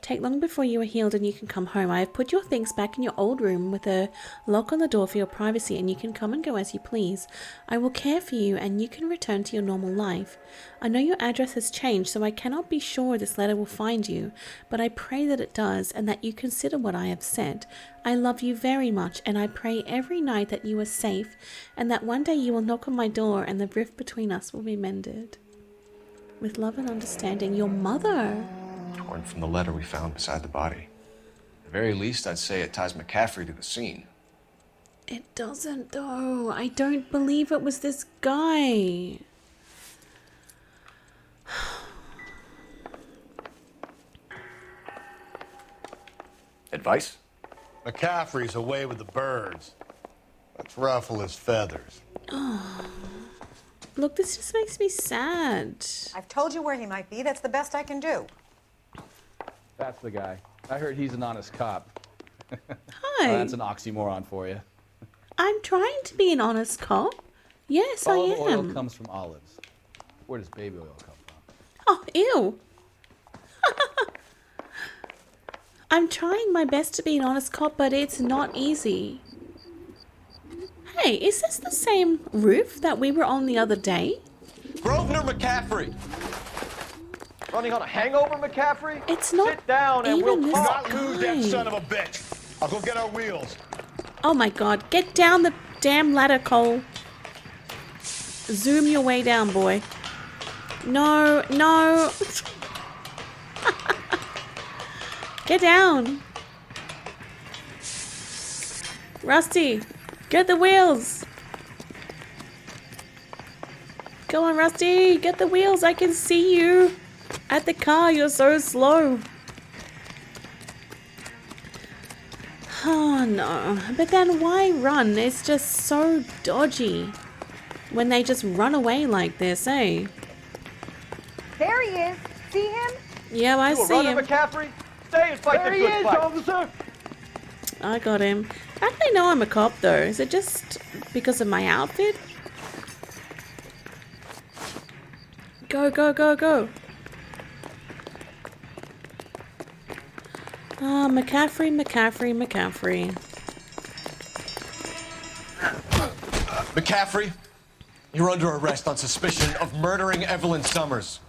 Take long before you are healed and you can come home. I have put your things back in your old room with a lock on the door for your privacy, and you can come and go as you please. I will care for you and you can return to your normal life. I know your address has changed, so I cannot be sure this letter will find you, but I pray that it does and that you consider what I have said. I love you very much, and I pray every night that you are safe and that one day you will knock on my door and the rift between us will be mended. With love and understanding, your mother. Torn from the letter we found beside the body. At the very least, I'd say it ties McCaffrey to the scene. It doesn't, though. I don't believe it was this guy. Advice? McCaffrey's away with the birds. Let's ruffle his feathers. Oh. Look, this just makes me sad. I've told you where he might be. That's the best I can do. That's the guy. I heard he's an honest cop. Hi. That's an oxymoron for you. I'm trying to be an honest cop. Yes, I Olive am. oil comes from olives. Where does baby oil come from? Oh, ew. I'm trying my best to be an honest cop, but it's not easy. Hey, is this the same roof that we were on the other day? Grosvenor McCaffrey! Running on a hangover, McCaffrey? It's not. Sit down and even we'll this talk. guy. Lose that son of a bitch. I'll go get our wheels. Oh my god, get down the damn ladder, Cole. Zoom your way down, boy. No, no. Get down. Rusty, get the wheels. Go on, Rusty, get the wheels. I can see you at the car. You're so slow. Oh no, but then why run? It's just so dodgy when they just run away like this, eh? There he is. See him? Yeah, I see him. McCaffrey? Stay and fight There the he good is, fight. officer. I got him. How do they know I'm a cop though? Is it just because of my outfit? Go, go, go, go. Ah, McCaffrey, McCaffrey, McCaffrey. McCaffrey, you're under arrest on suspicion of murdering Evelyn Summers.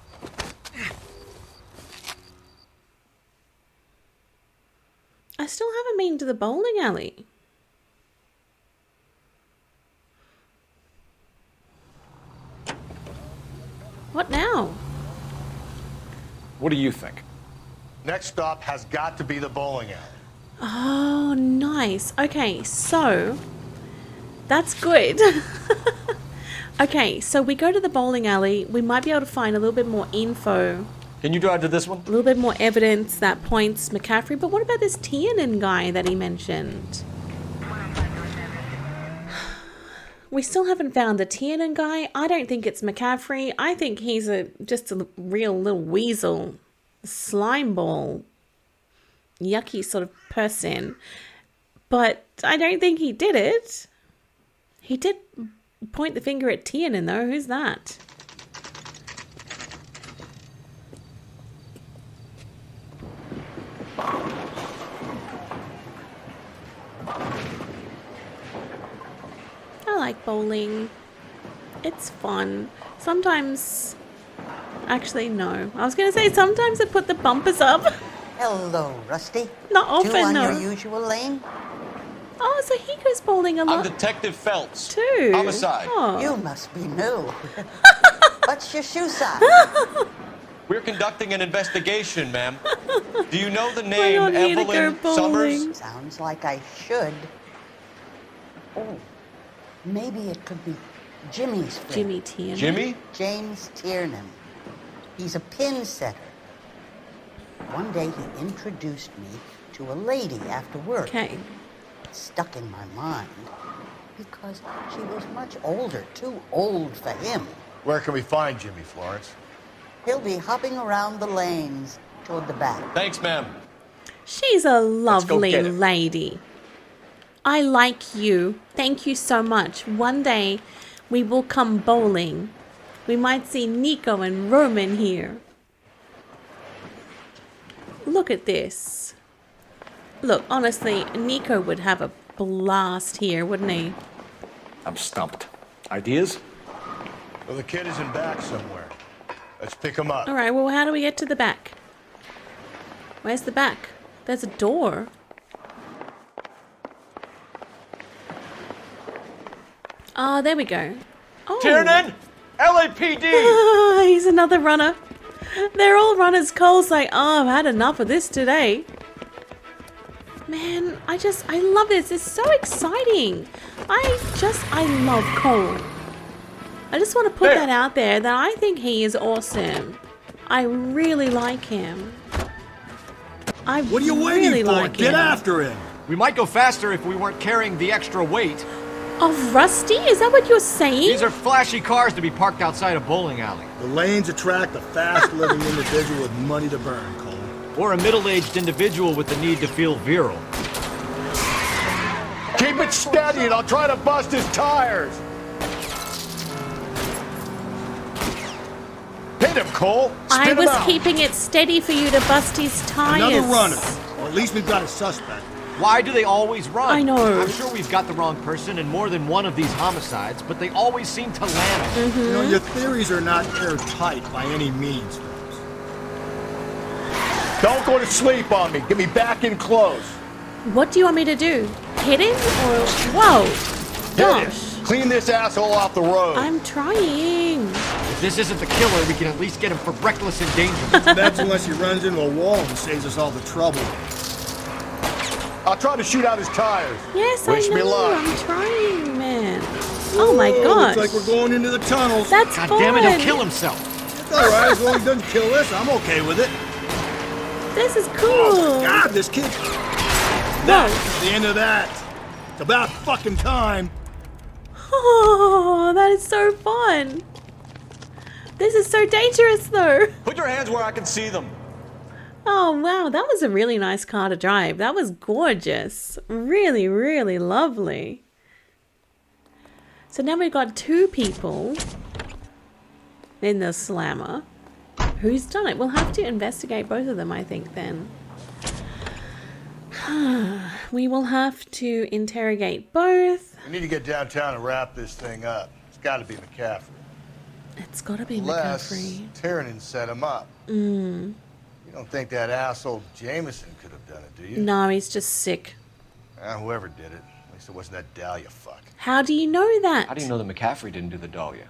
I still haven't been to the bowling alley. What now? What do you think? Next stop has got to be the bowling alley. Oh, nice. Okay, so that's good. Okay, so we go to the bowling alley. We might be able to find a little bit more info. Can you drive to this one? A little bit more evidence that points McCaffrey. But what about this Tiernan guy that he mentioned? We still haven't found the Tiernan guy. I don't think it's McCaffrey. I think he's just a real little weasel, slime ball, yucky sort of person. But I don't think he did it. He did point the finger at Tiernan though. Who's that? I like bowling. It's fun. Sometimes... Actually, no. I was going to say sometimes I put the bumpers up. Hello, Rusty. Not often, Two on no. your usual lane? Oh, so he goes bowling a lot. I'm Detective Phelps. Too. Homicide. Oh. You must be new. What's your shoe size? We're conducting an investigation, ma'am. Do you know the We're name not here to Evelyn go Summers? bowling. Sounds like I should. Oh, maybe it could be Jimmy's friend. Jimmy Tiernan. Jimmy? James Tiernan. He's a pin setter. One day he introduced me to a lady after work. Okay. It stuck in my mind because she was much older, too old for him. Where can we find Jimmy, Florence? He'll be hopping around the lanes toward the back. Thanks, ma'am. She's a lovely get it. lady. I like you. Thank you so much. One day we will come bowling. We might see Nico and Roman here. Look at this. Look, honestly, Nico would have a blast here, wouldn't he? I'm stumped. Ideas? Well, the kid is in back somewhere. Let's pick him up. All right, well, how do we get to the back? Where's the back? There's a door. Oh, there we go. Oh. Tiernan! LAPD! He's another runner. They're all runners. Cole's like, oh, I've had enough of this today. Man, I love this. It's so exciting. I love Cole. I just want to put that out there that I think he is awesome. I really like him. What are you waiting for? Get after him. We might go faster if we weren't carrying the extra weight. Oh, Rusty? Is that what you're saying? These are flashy cars to be parked outside a bowling alley. The lanes attract a fast-living individual with money to burn, Cole. Or a middle-aged individual with the need to feel virile. Keep it steady and I'll try to bust his tires. Hit him, Cole. I was keeping it steady for you to bust his tires. Another runner. Or at least we've got a suspect. Why do they always run? I know. I'm sure we've got the wrong person in more than one of these homicides, but they always seem to land. You know, your theories are not airtight by any means, Phelps. Don't go to sleep on me. Get me back in close. What do you want me to do? Hit him? Or... Whoa. Gosh. Clean this asshole off the road. I'm trying. If this isn't the killer, we can at least get him for reckless endangerment. That's unless he runs into a wall and saves us all the trouble. I'll try to shoot out his tires. Yes, Wish I me know. luck. I'm trying, man. Oh my gosh. Looks like we're going into the tunnels. That's God fun. damn it, he'll kill himself. It's all right, as long as he doesn't kill us, I'm okay with it. This is cool. Oh, God, this kid. Whoa. That's the end of that. It's about fucking time. Oh, that is so fun. This is so dangerous, though. Put your hands where I can see them. Oh, wow. That was a really nice car to drive. That was gorgeous. Really, really lovely. So now we've got two people in the slammer. Who's done it? We'll have to investigate both of them, I think, then. We will have to interrogate both. We need to get downtown and wrap this thing up. It's got to be McCaffrey. It's got to be Unless McCaffrey. Tiernan set him up. Mm. You don't think that asshole Jameson could have done it, do you? No, he's just sick. Whoever did it. At least it wasn't that Dahlia fuck. How do you know that? How do you know that McCaffrey didn't do the Dahlia?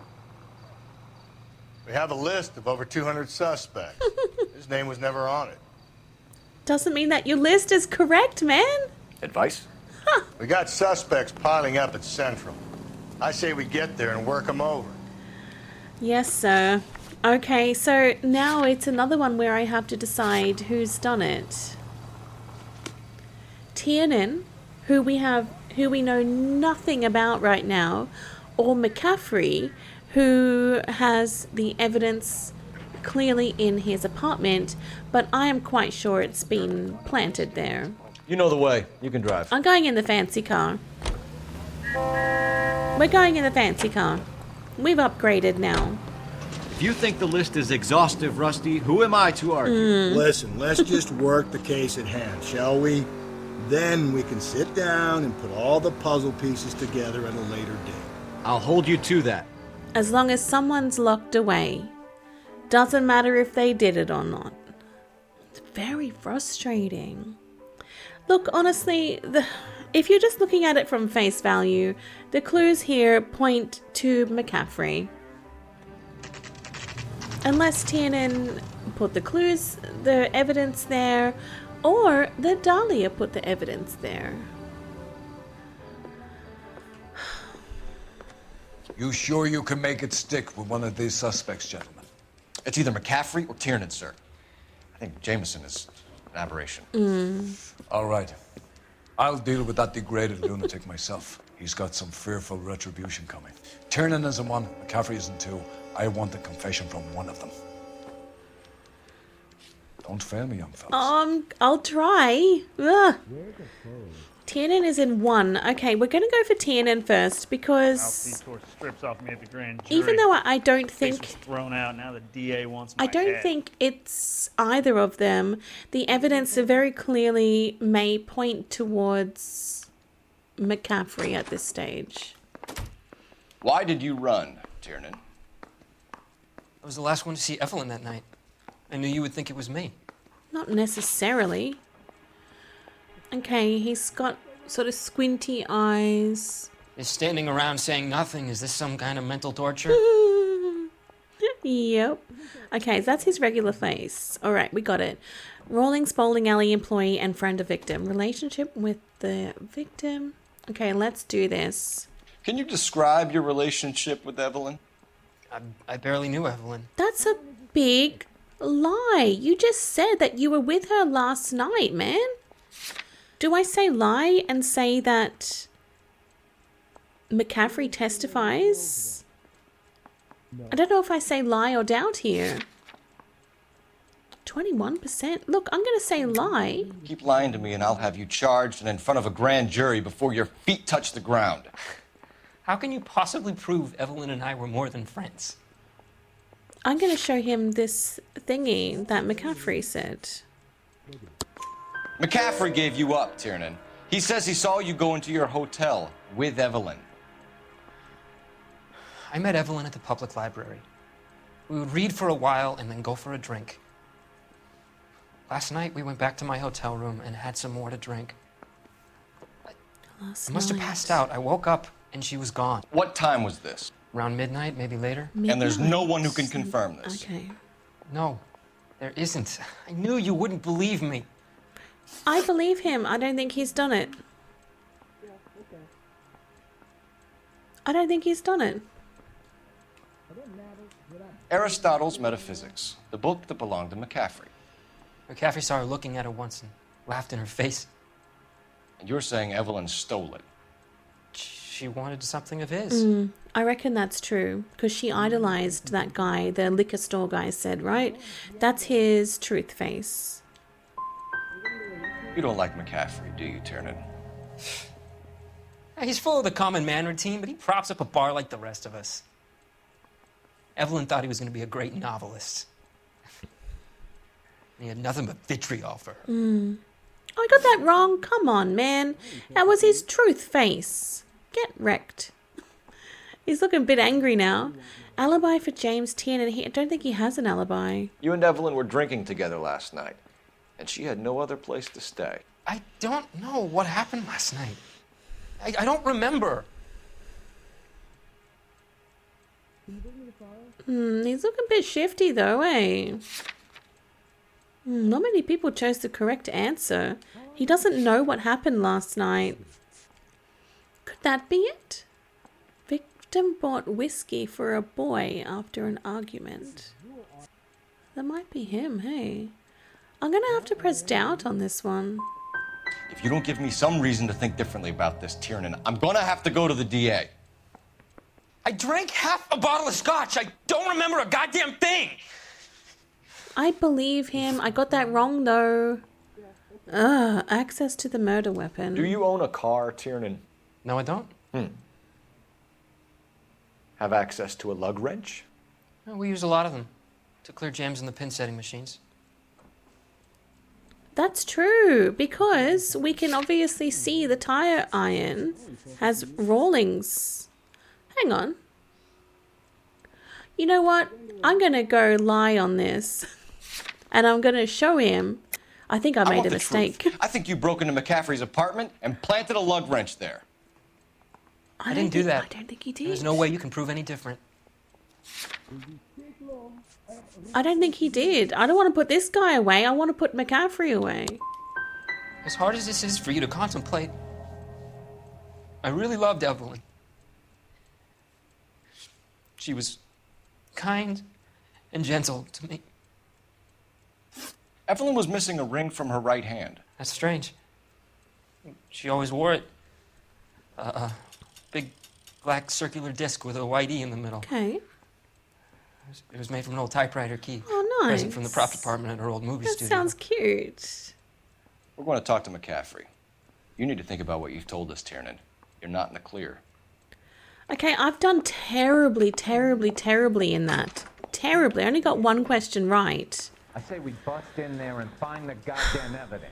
We have a list of over 200 suspects. His name was never on it. Doesn't mean that your list is correct, man. Advice? We got suspects piling up at Central. I say we get there and work them over. Yes, sir. Okay, so now it's another one where I have to decide who's done it. Tiernan, who we know nothing about right now, or McCaffrey, who has the evidence clearly in his apartment, but I am quite sure it's been planted there. You know the way. You can drive. I'm going in the fancy car. We're going in the fancy car. We've upgraded now. If you think the list is exhaustive, Rusty, who am I to argue? Listen, let's just work the case at hand, shall we? Then we can sit down and put all the puzzle pieces together at a later date. I'll hold you to that. As long as someone's locked away. Doesn't matter if they did it or not. It's very frustrating. Look, honestly, if you're just looking at it from face value, the clues here point to McCaffrey. Unless Tiernan put the evidence there, or the Dahlia put the evidence there. You sure you can make it stick with one of these suspects, gentlemen? It's either McCaffrey or Tiernan, sir. I think Jameson is an aberration. All right. I'll deal with that degraded lunatic myself. He's got some fearful retribution coming. Tiernan isn't one, McCaffrey isn't two. I want a confession from one of them. Don't fail me, young fellas. I'll try. Ugh. Tiernan is in 1. Okay, we're going to go for Tiernan first because Alfie tore strips off me at the grand jury. even though I don't Case think was thrown out, now the DA wants my I don't head. think it's either of them. The evidence very clearly may point towards McCaffrey at this stage. Why did you run, Tiernan? I was the last one to see Evelyn that night. I knew you would think it was me. Not necessarily. Okay, he's got sort of squinty eyes. Is standing around saying nothing, is this some kind of mental torture? Yep. Okay, so that's his regular face. All right, we got it. Rawlings bowling alley employee and friend of victim. Relationship with the victim. Okay, let's do this. Can you describe your relationship with Evelyn? I barely knew Evelyn. That's a big lie. You just said that you were with her last night, man. Do I say lie and say that McCaffrey testifies? I don't know if I say lie or doubt here. 21%. Look, I'm going to say lie. Keep lying to me and I'll have you charged and in front of a grand jury before your feet touch the ground. How can you possibly prove Evelyn and I were more than friends? I'm going to show him this thingy that McCaffrey said. McCaffrey gave you up, Tiernan. He says he saw you go into your hotel with Evelyn. I met Evelyn at the public library. We would read for a while and then go for a drink. Last night, we went back to my hotel room and had some more to drink. I must have passed out. I woke up and she was gone. What time was this? Around midnight, maybe later. And there's no one who can confirm this. Okay. No, there isn't. I knew you wouldn't believe me. I believe him. I don't think he's done it. I don't think he's done it. Aristotle's Metaphysics, the book that belonged to McCaffrey. McCaffrey saw her looking at her once and laughed in her face. And you're saying Evelyn stole it. She wanted something of his. I reckon that's true, because she idolized that guy, the liquor store guy said, right? That's his truth face. You don't like McCaffrey, do you, Tiernan? He's full of the common man routine, but he props up a bar like the rest of us. Evelyn thought he was going to be a great novelist. He had nothing but vitriol for her. I got that wrong. Come on, man. That was his truth face. Get wrecked. He's looking a bit angry now. Alibi for James Tiernan. I don't think he has an alibi. You and Evelyn were drinking together last night, and she had no other place to stay. I don't know what happened last night. I don't remember. He's looking a bit shifty though, eh? Not many people chose the correct answer. He doesn't know what happened last night. Could that be it? Victim bought whiskey for a boy after an argument. That might be him, hey? I'm gonna have to press doubt on this one. If you don't give me some reason to think differently about this, Tiernan, I'm gonna have to go to the DA. I drank half a bottle of scotch. I don't remember a goddamn thing. I believe him. I got that wrong though. Access to the murder weapon. Do you own a car, Tiernan? No, I don't. Have access to a lug wrench? We use a lot of them to clear jams in the pin setting machines. That's true, because we can obviously see the tire iron has Rawlings. Hang on. You know what? I'm going to go lie on this. And I'm going to show him. I think I made a mistake. Truth. I think you broke into McCaffrey's apartment and planted a lug wrench there. I didn't do that. I don't think he did. There's no way you can prove any different. I don't think he did. I don't want to put this guy away. I want to put McCaffrey away. As hard as this is for you to contemplate, I really loved Evelyn. She was kind and gentle to me. Evelyn was missing a ring from her right hand. That's strange. She always wore it. Big black circular disc with a white E in the middle. Okay. It was made from an old typewriter key. Oh, nice. Present from the prop department at her old movie That studio. sounds cute. We're going to talk to McCaffrey. You need to think about what you've told us, Tiernan. You're not in the clear. Okay, I've done terribly, terribly, terribly in that. Terribly. I only got one question right. I say we bust in there and find the goddamn evidence.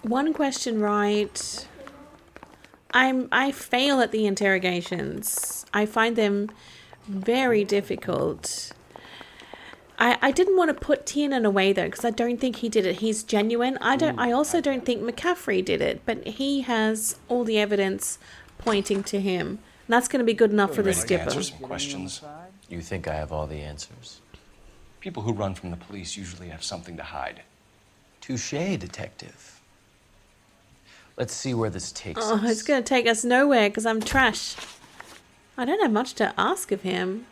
One question right. I fail at the interrogations. I find them very difficult. I didn't want to put Tiernan away though, because I don't think he did it. He's genuine. I also don't think McCaffrey did it, but he has all the evidence pointing to him. And that's going to be good enough for the skipper. Answer some questions. You think I have all the answers? People who run from the police usually have something to hide. Touché, detective. Let's see where this takes us. Oh, it's going to take us nowhere because I'm trash. I don't have much to ask of him.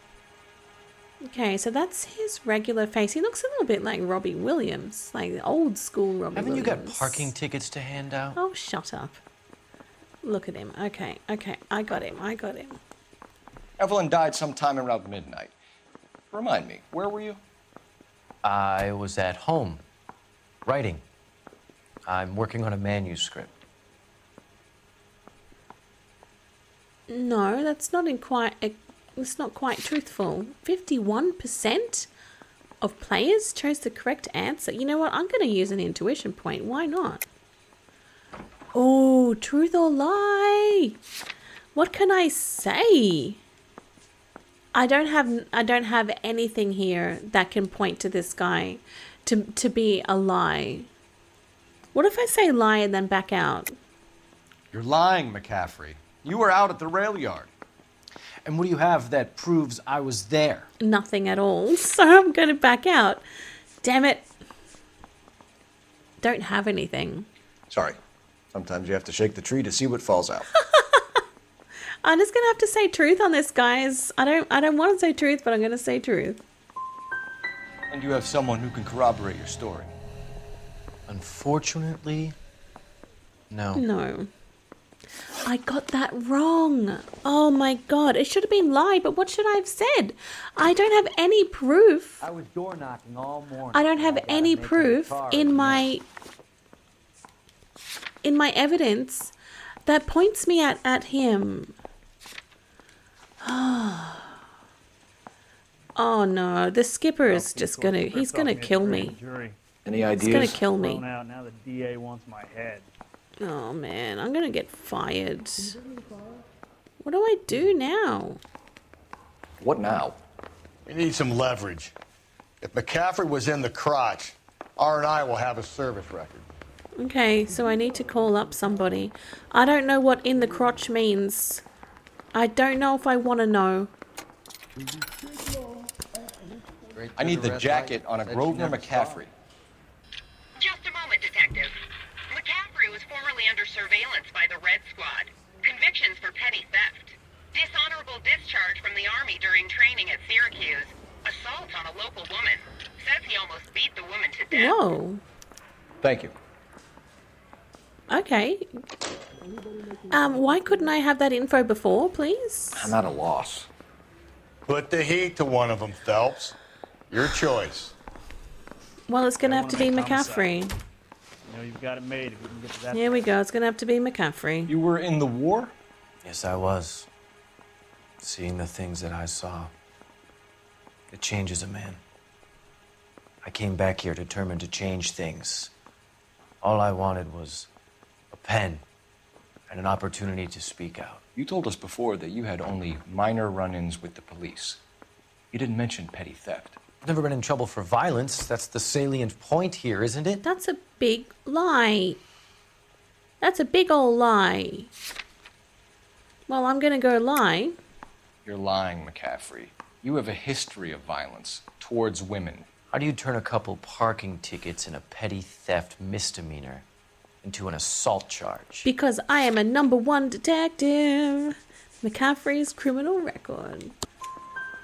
Okay, so that's his regular face. He looks a little bit like Robbie Williams, like old school Robbie Haven't Williams. you got parking tickets to hand out? Oh, shut up. Look at him. Okay, I got him. Evelyn died sometime around midnight. Remind me, where were you? I was at home, writing. I'm working on a manuscript. No, that's not it's not quite truthful. 51% of players chose the correct answer. You know what? I'm going to use an intuition point. Why not? Oh, truth or lie? What can I say? I don't have anything here that can point to this guy to be a lie. What if I say lie and then back out? You're lying, McCaffrey. You were out at the rail yard. And what do you have that proves I was there? Nothing at all. So I'm going to back out. Damn it. Don't have anything. Sorry. Sometimes you have to shake the tree to see what falls out. I'm just going to have to say truth on this, guys. I don't want to say truth, but I'm going to say truth. And you have someone who can corroborate your story. Unfortunately, no. No. I got that wrong. Oh my god. It should have been lie, but what should I have said? I don't have any proof. I was door knocking all morning. I don't have any proof in my evidence that points me at him. Oh no, the skipper is just he's gonna kill me. Any ideas? He's gonna kill me. Now the DA wants my head. Oh man, I'm gonna get fired. What do I do now? What now? We need some leverage. If McCaffrey was in the crotch, R&I will have a service record. Okay, so I need to call up somebody. I don't know what in the crotch means. I don't know if I want to know. I need the jacket on a Grosvenor McCaffrey. Just a moment, detective. McCaffrey was formerly under surveillance by the Red Squad. Convictions for petty theft. Dishonorable discharge from the Army during training at Syracuse. Assault on a local woman. Says he almost beat the woman to death. Whoa. Thank you. Okay. Why couldn't I have that info before, please? I'm at a loss. Put the heat to one of them, Phelps. Your choice. Well, it's going to have to be McCaffrey. You know, you've got it made if we can get to that. Here we go. It's going to have to be McCaffrey. You were in the war? Yes, I was. Seeing the things that I saw. It changes a man. I came back here determined to change things. All I wanted was a pen and an opportunity to speak out. You told us before that you had only minor run-ins with the police. You didn't mention petty theft. I've never been in trouble for violence. That's the salient point here, isn't it? That's a big lie. That's a big old lie. Well, I'm going to go lie. You're lying, McCaffrey. You have a history of violence towards women. How do you turn a couple parking tickets and a petty theft misdemeanor into an assault charge? Because I am a #1 detective. McCaffrey's criminal record.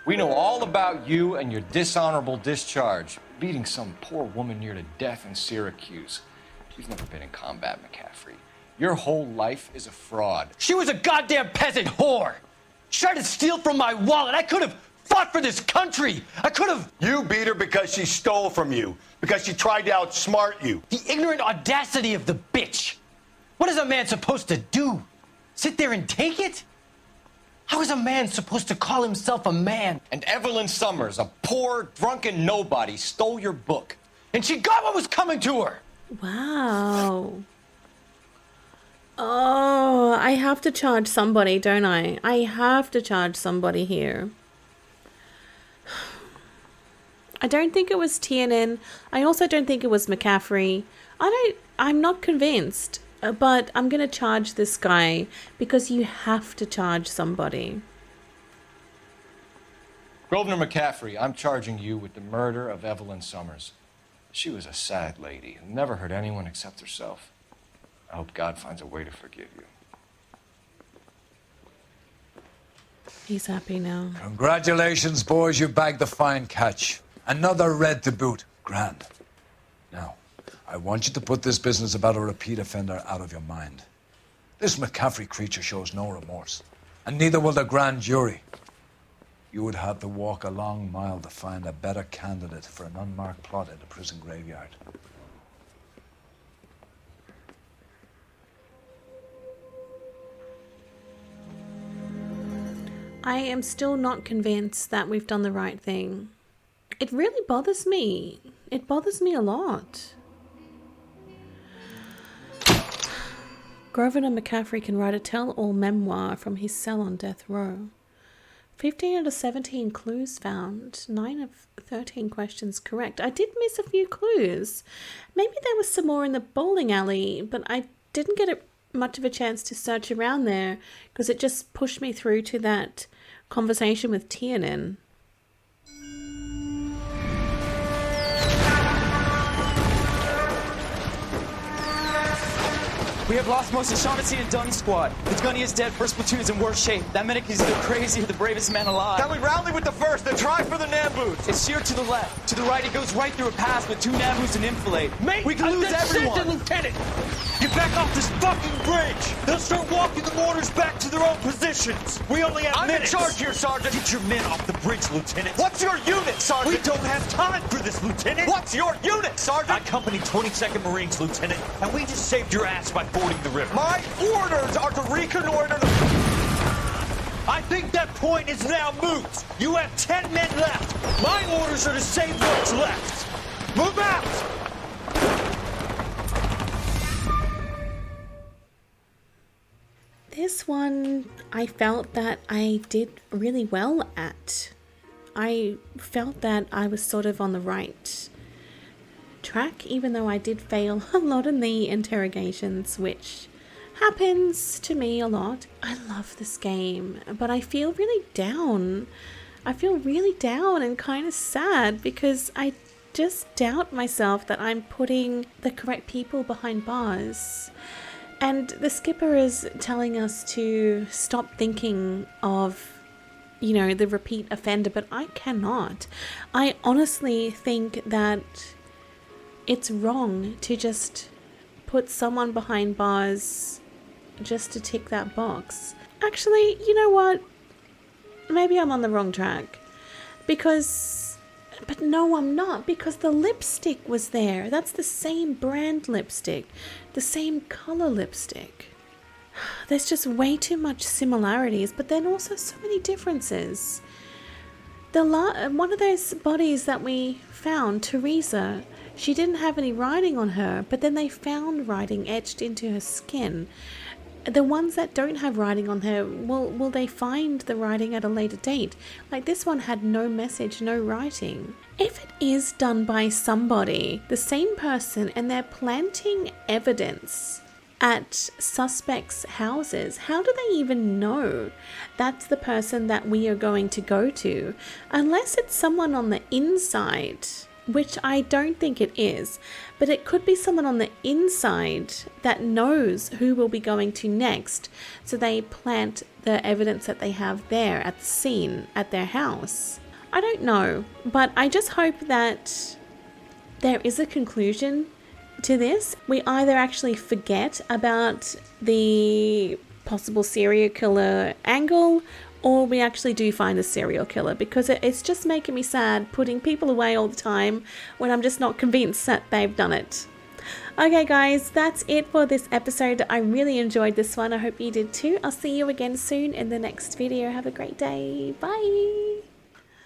We know all about you and your dishonorable discharge, beating some poor woman near to death in Syracuse. You've never been in combat, McCaffrey. Your whole life is a fraud. She was a goddamn peasant whore. She tried to steal from my wallet. I could have fought for this country. I could have... You beat her because she stole from you. Because she tried to outsmart you. The ignorant audacity of the bitch. What is a man supposed to do? Sit there and take it? How is a man supposed to call himself a man? And Evelyn Summers, a poor, drunken nobody, stole your book. And she got what was coming to her. Wow. Oh, I have to charge somebody, don't I? I have to charge somebody here. I don't think it was Tiernan. I also don't think it was McCaffrey. I'm not convinced. But I'm going to charge this guy because you have to charge somebody. Grosvenor McCaffrey, I'm charging you with the murder of Evelyn Summers. She was a sad lady and never hurt anyone except herself. I hope God finds a way to forgive you. He's happy now. Congratulations, boys. You bagged the fine catch. Another red to boot. Grand. Now, I want you to put this business about a repeat offender out of your mind. This McCaffrey creature shows no remorse, and neither will the grand jury. You would have to walk a long mile to find a better candidate for an unmarked plot in the prison graveyard. I am still not convinced that we've done the right thing. It really bothers me. It bothers me a lot. Grosvenor McCaffrey can write a tell-all memoir from his cell on death row. 15 out of 17 clues found. 9 of 13 questions correct. I did miss a few clues. Maybe there was some more in the bowling alley, but I didn't get much of a chance to search around there because it just pushed me through to that conversation with Tiernan. We have lost most of Shaughnessy and Dunn's squad. The gunny is dead, first platoon's in worse shape. That medic is either crazy or the bravest man alive. Can we rally with the first and try for the Nambus? It's sheer to the left. To the right, it goes right through a pass with 2 Nambus and enfilade. Mate, we can lose everyone. Lieutenant, get back off this fucking bridge. They'll start walking the mortars back to their own positions. We only have minutes. I'm in charge here, Sergeant. Get your men off the bridge, Lieutenant. What's your unit, Sergeant? We don't have time for this, Lieutenant. What's your unit, Sergeant? I company 22nd Marines, Lieutenant, and we just saved your ass by fording the river. My orders are to reconnoiter the... I think that point is now moot. You have 10 men left. My orders are to save what's left. Move out! This one, I felt that I did really well at. I felt that I was sort of on the right track, even though I did fail a lot in the interrogations, which happens to me a lot. I love this game, but I feel really down. I feel really down and kind of sad because I just doubt myself that I'm putting the correct people behind bars. And the skipper is telling us to stop thinking of, you know, the repeat offender, but I cannot. I honestly think that it's wrong to just put someone behind bars just to tick that box. Actually, you know what? Maybe I'm on the wrong track. But no, I'm not, because the lipstick was there. That's the same brand lipstick, the same color lipstick. There's just way too much similarities, but then also so many differences. One of those bodies that we found, Teresa, she didn't have any writing on her, but then they found writing etched into her skin. The ones that don't have writing on her, will they find the writing at a later date? Like this one had no message, no writing. If it is done by somebody, the same person, and they're planting evidence at suspects' houses, how do they even know that's the person that we are going to go to? Unless it's someone on the inside, which I don't think it is, but it could be someone on the inside that knows who we'll be going to next, so they plant the evidence that they have there at the scene at their house. I don't know, but I just hope that there is a conclusion to this. We either actually forget about the possible serial killer angle, or we actually do find the serial killer, because it's just making me sad putting people away all the time when I'm just not convinced that they've done it. Okay guys, that's it for this episode. I really enjoyed this one. I hope you did too. I'll see you again soon in the next video. Have a great day. Bye.